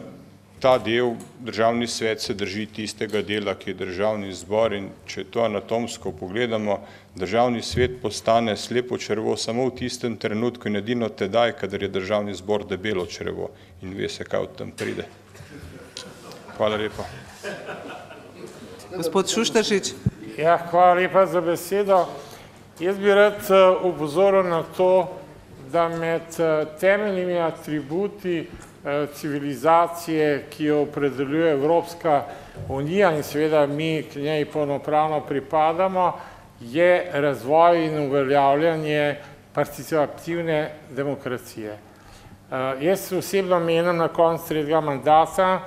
ta del, Državni svet, se drži tistega dela, ki je Državni zbor, in če to anatomsko pogledamo, Državni svet postane slepo črevo samo v tistem trenutku in edino tedaj, kadar je Državni zbor debelo črevo in ve se, kaj od tam pride. Hvala lepa. Gospod Šuštaršič. Ja, hvala lepa za besedo. Jaz bi rad opozoril na to, da med temeljnimi atributi civilizacije, ki jo opredeljuje Evropska unija in seveda mi k njej polnopravno pripadamo, je razvoj in uveljavljanje participativne demokracije. Jaz osebno menim na koncu tretjega mandata,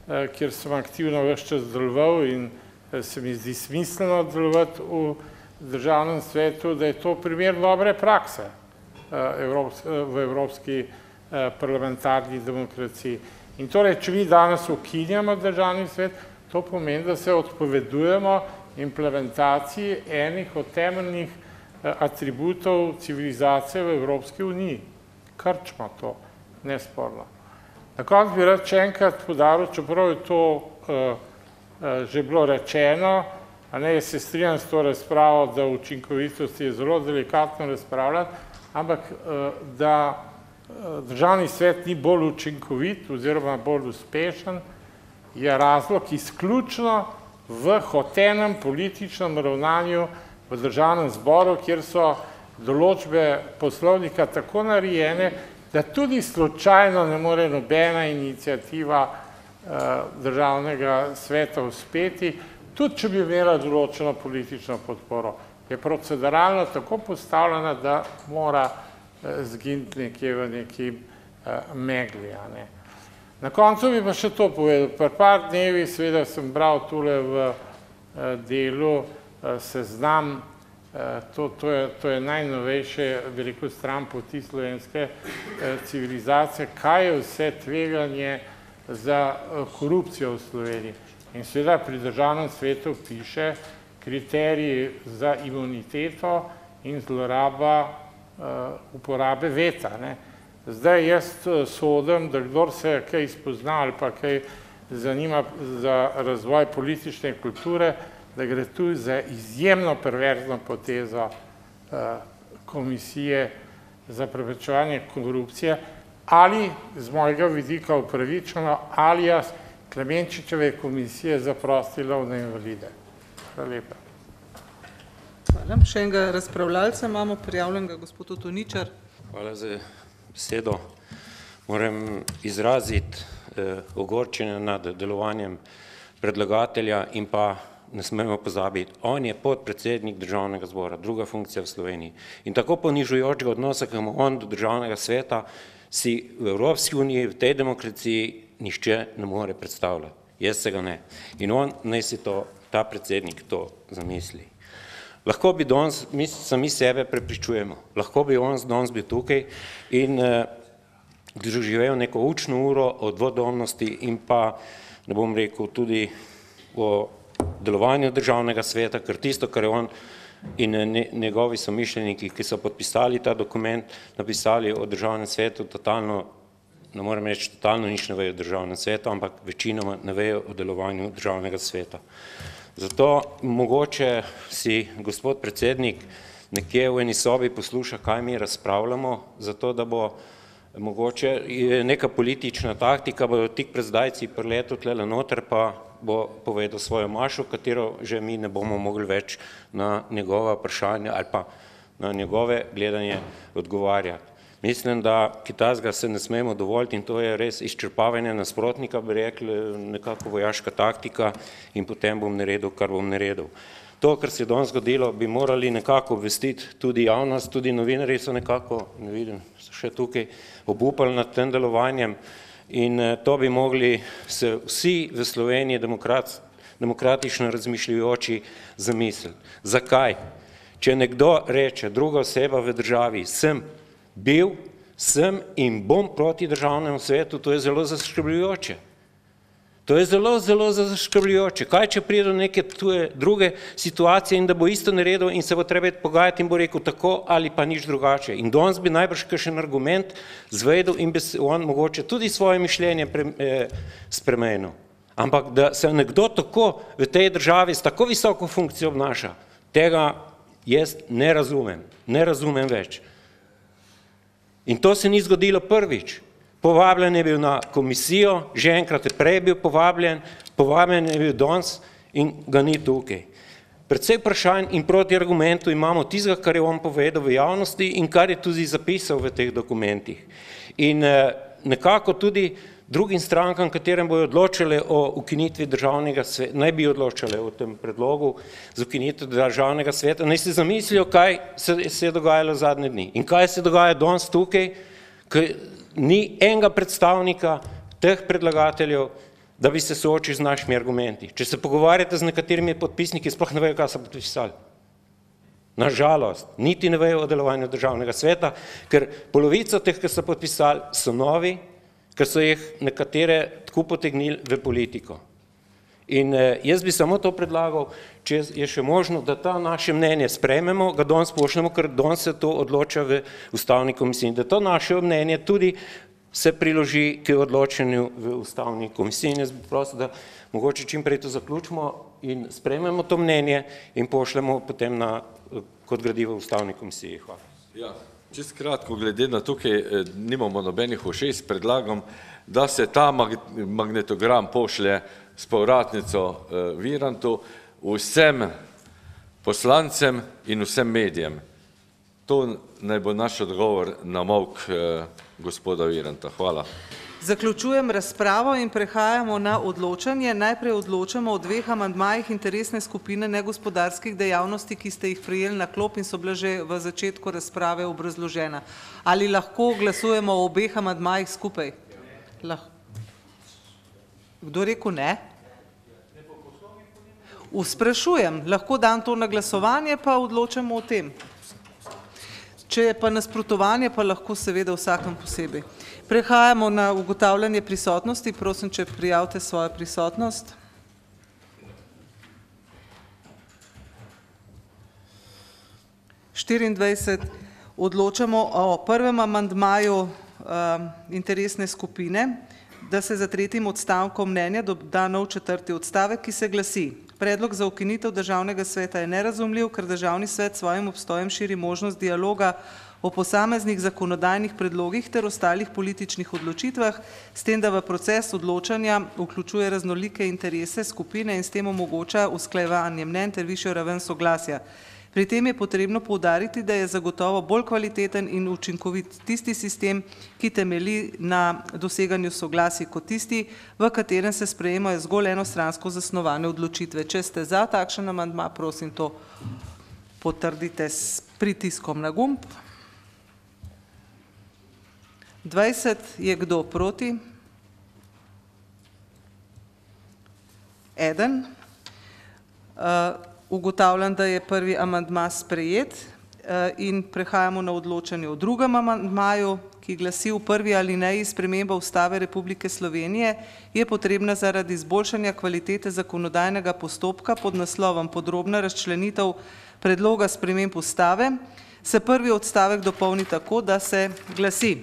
kjer sem aktivno ves čas deloval in se mi zdi smiselno delovati v Državnem svetu, da je to primer dobre prakse v evropski parlamentarni demokraciji. In torej, če mi danes ukinjamo Državni svet, to pomeni, da se odpovedujemo implementaciji enih od temeljnih atributov civilizacije v Evropski uniji. Krčimo to, nesporno. Na koncu bi rad še enkrat poudaril, čeprav je to že bilo rečeno, a ne, jaz se strinjam s to razpravo, da v učinkovitosti je zelo delikatno razpravljati, ampak da Državni svet ni bolj učinkovit oziroma bolj uspešen, je razlog izključno v hotenem političnem ravnanju v Državnem zboru, kjer so določbe poslovnika tako narejene, da tudi slučajno ne more nobena iniciativa državnega sveta uspeti, tudi če bi imela določeno politično podporo. Je proceduralno tako postavljena, da mora zginiti nekje v neki megli. Na koncu bi pa še to povedal. Pred par dnevi seveda sem bral tule v delu Seznam, to je najnovejše, bi rekel, stran poti slovenske civilizacije, kaj je vse tveganje za korupcijo v Sloveniji. In seveda pri državnem svetu piše kriteriji za imuniteto in zloraba uporabe veta. Zdaj jaz sodim, da kdor se kaj spozna ali pa kaj zanima za razvoj politične kulture, da gre tu za izjemno perverzno potezo Komisije za preprečevanje korupcije ali z mojega vidika upravičeno alias Klemenčičeve komisije za prosti lov na invalide. Hvala lepa. Hvala. Še enega razpravljalca imamo prijavljenega, gospod Otoničar. Hvala za besedo. Moram izraziti ogorčenje nad delovanjem predlagatelja in pa ne smemo pozabiti, on je podpredsednik državnega zbora, druga funkcija v Sloveniji. In tako ponižujočega odnosa, ki ima on do državnega sveta, si v Evropski uniji, v tej demokraciji nihče ne more predstavljati. Jaz se ga ne. In on naj si ta predsednik to zamisli. Lahko bi danes, mi sami sebe prepričujemo, lahko bi on danes bil tukaj in doživel neko učno uro o dvodomnosti in pa, ne bom rekel, tudi o delovanju državnega sveta, ker tisto, kar je on in njegovi somišljeniki, ki so podpisali ta dokument, napisali o državnem svetu, totalno, ne morem reči, totalno nič ne vejo o državnem svetu, ampak večinoma ne vejo o delovanju državnega sveta. Zato mogoče si gospod predsednik nekje v eni sobi posluša, kaj mi razpravljamo, zato da bo mogoče neka politična taktika, bojo tik pred zdajci priletel tlele noter, pa bo povedal svojo mašo, katero že mi ne bomo mogli več na njegova vprašanja ali pa na njegove gledanje odgovarjati. Mislim, da kitajskega se ne smemo dovoliti in to je res izčrpavanje nasprotnika, bi rekli, nekako vojaška taktika in potem bom naredil, kar bom naredil. To, kar se je danes zgodilo, bi morali nekako obvestiti tudi javnost, tudi novinarji so nekako, ne vidim, so še tukaj, obupali nad tem delovanjem in to bi mogli se vsi v Sloveniji demokratično razmišljajoči zamisliti. Zakaj? Če nekdo reče, druga oseba v državi, sem bil, sem in bom proti državnemu svetu, to je zelo zaskrbljujoče. To je zelo, zelo zaskrbljujoče. Kaj, če pride do neke druge situacije in da bo isto naredil in se bo treba pogajati in bo rekel tako ali pa nič drugače. In danes bi najbrž kakšen argument zvedel in bi on mogoče tudi svoje mišljenje spremenil. Ampak da se nekdo tako v tej državi s tako visoko funkcijo obnaša, tega jaz ne razumem več. In to se ni zgodilo prvič. Povabljen je bil na komisijo, že enkrat je prej bil povabljen je bil danes in ga ni tukaj. Predvsej vprašanj in proti argumentu imamo tistega, kar je on povedal v javnosti in kar je tudi zapisal v teh dokumentih. In nekako tudi drugim strankam, katerem bojo odločile o ukinitvi državnega sveta, naj bi odločile o tem predlogu za ukinitev državnega sveta, naj se zamislijo, kaj se je dogajalo zadnje dni in kaj se dogaja danes tukaj, ni enega predstavnika teh predlagateljev, da bi se soočil z našimi argumenti. Če se pogovarjate z nekaterimi podpisniki, sploh ne vejo, kaj so podpisali. Nažalost, niti ne vejo o delovanju državnega sveta, ker polovico teh, ki so podpisali, so novi, ker so jih nekatere tako potegnili v politiko. In jaz bi samo to predlagal, če je še možno, da ta naše mnenje sprejmemo, ga danes pošljemo, ker danes se to odloča v Ustavni komisiji. Da to naše mnenje tudi se priloži k odločanju v Ustavni komisiji. In jaz bi prosil, da mogoče čim prej to zaključimo in sprejmemo to mnenje in pošljemo potem kot gradivo v Ustavni komisiji. Hvala. Ja, čisto kratko, glede na tukaj nimamo nobenih ušes, predlagam, da se ta magnetogram pošlje s povratnico Virantu, vsem poslancem in vsem medijem. To naj bo naš odgovor na molk gospoda Viranta. Hvala. Zaključujem razpravo in prehajamo na odločanje. Najprej odločamo o dveh amandmajih interesne skupine negospodarskih dejavnosti, ki ste jih prejeli na klop in so bile že v začetku razprave obrazložena. Ali lahko glasujemo o obeh amandmajih skupaj? Kdo rekel ne? Sprašujem, lahko dam to na glasovanje, pa odločamo o tem. Če je pa nasprotovanje, pa lahko seveda vsakem posebej. Prehajamo na ugotavljanje prisotnosti. Prosim, če prijavite svojo prisotnost. Odločamo o prvem amandmaju interesne skupine, da se za tretjim odstavkom mnenja doda nov četrti odstavek, ki se glasi: predlog za ukinitev Državnega sveta je nerazumljiv, ker Državni svet svojim obstojem širi možnost dialoga o posameznih zakonodajnih predlogih ter ostalih političnih odločitvah, s tem, da v proces odločanja vključuje raznolike interese skupine in s tem omogoča usklajevanje mnenj ter višjo raven soglasja. Pri tem je potrebno poudariti, da je zagotovo bolj kvaliteten in učinkovit tisti sistem, ki temelji na doseganju soglasij kot tisti, v katerem se sprejemajo zgolj enostransko zasnovane odločitve. Če ste za takšen amandma, prosim to potrdite s pritiskom na gumb. 20. Je kdo proti? 1. Ugotavljam, da je prvi amandma sprejet in prehajamo na odločanje o drugem amandmaju, ki glasi: v prvi alineji sprememba Ustave Republike Slovenije je potrebna zaradi izboljšanja kvalitete zakonodajnega postopka pod naslovom Podrobna razčlenitev predloga sprememb Ustave. Se prvi odstavek dopolni tako, da se glasi: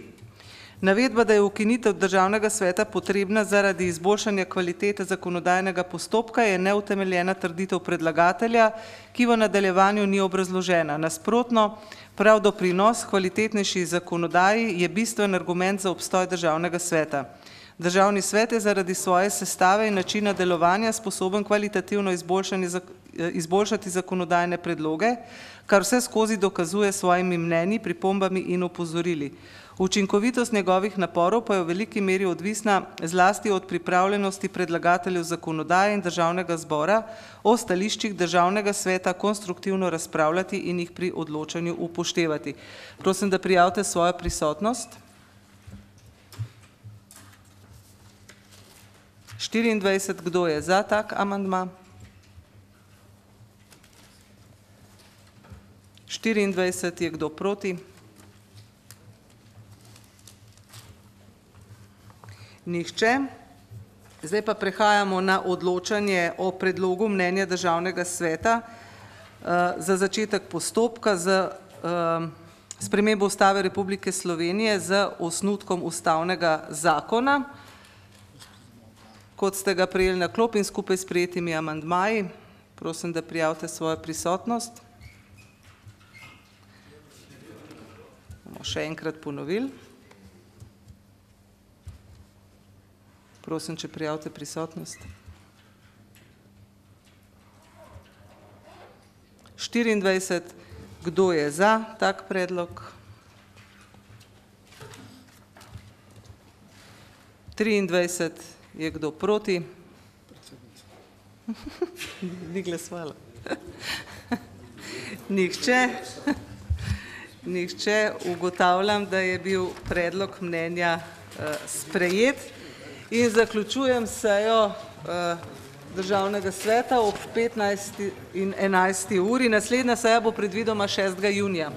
navedba, da je ukinitev Državnega sveta potrebna zaradi izboljšanja kvalitete zakonodajnega postopka, je neutemeljena trditev predlagatelja, ki v nadaljevanju ni obrazložena. Nasprotno, prav doprinos kvalitetnejši zakonodaji je bistven argument za obstoj Državnega sveta. Državni svet je zaradi svoje sestave in načina delovanja sposoben kvalitativno izboljšati zakonodajne predloge, kar vse skozi dokazuje svojimi mnenji, pripombami in opozorili. Učinkovitost njegovih naporov pa je v veliki meri odvisna zlasti od pripravljenosti predlagateljev zakonodaje in Državnega zbora o stališčih Državnega sveta konstruktivno razpravljati in jih pri odločanju upoštevati. Prosim, da prijavite svojo prisotnost. 24. Kdo je za tak amandma? 24. Je kdo proti? Nihče. Zdaj pa prehajamo na odločanje o predlogu mnenja Državnega sveta za začetek postopka z spremembo Ustave Republike Slovenije z osnutkom ustavnega zakona, kot ste ga prejeli na klop in skupaj s sprejetimi amandmaji. Prosim, da prijavite svojo prisotnost. Bomo še enkrat ponovili. Prosim, če prijavite prisotnost. 24. Kdo je za tak predlog? 23. Je kdo proti? Ni glasovala. Nihče. Nihče. Ugotavljam, da je bil predlog mnenja sprejet. In zaključujem sejo Državnega sveta ob 15. in 11. uri. Naslednja seja bo predvidoma 6. junija.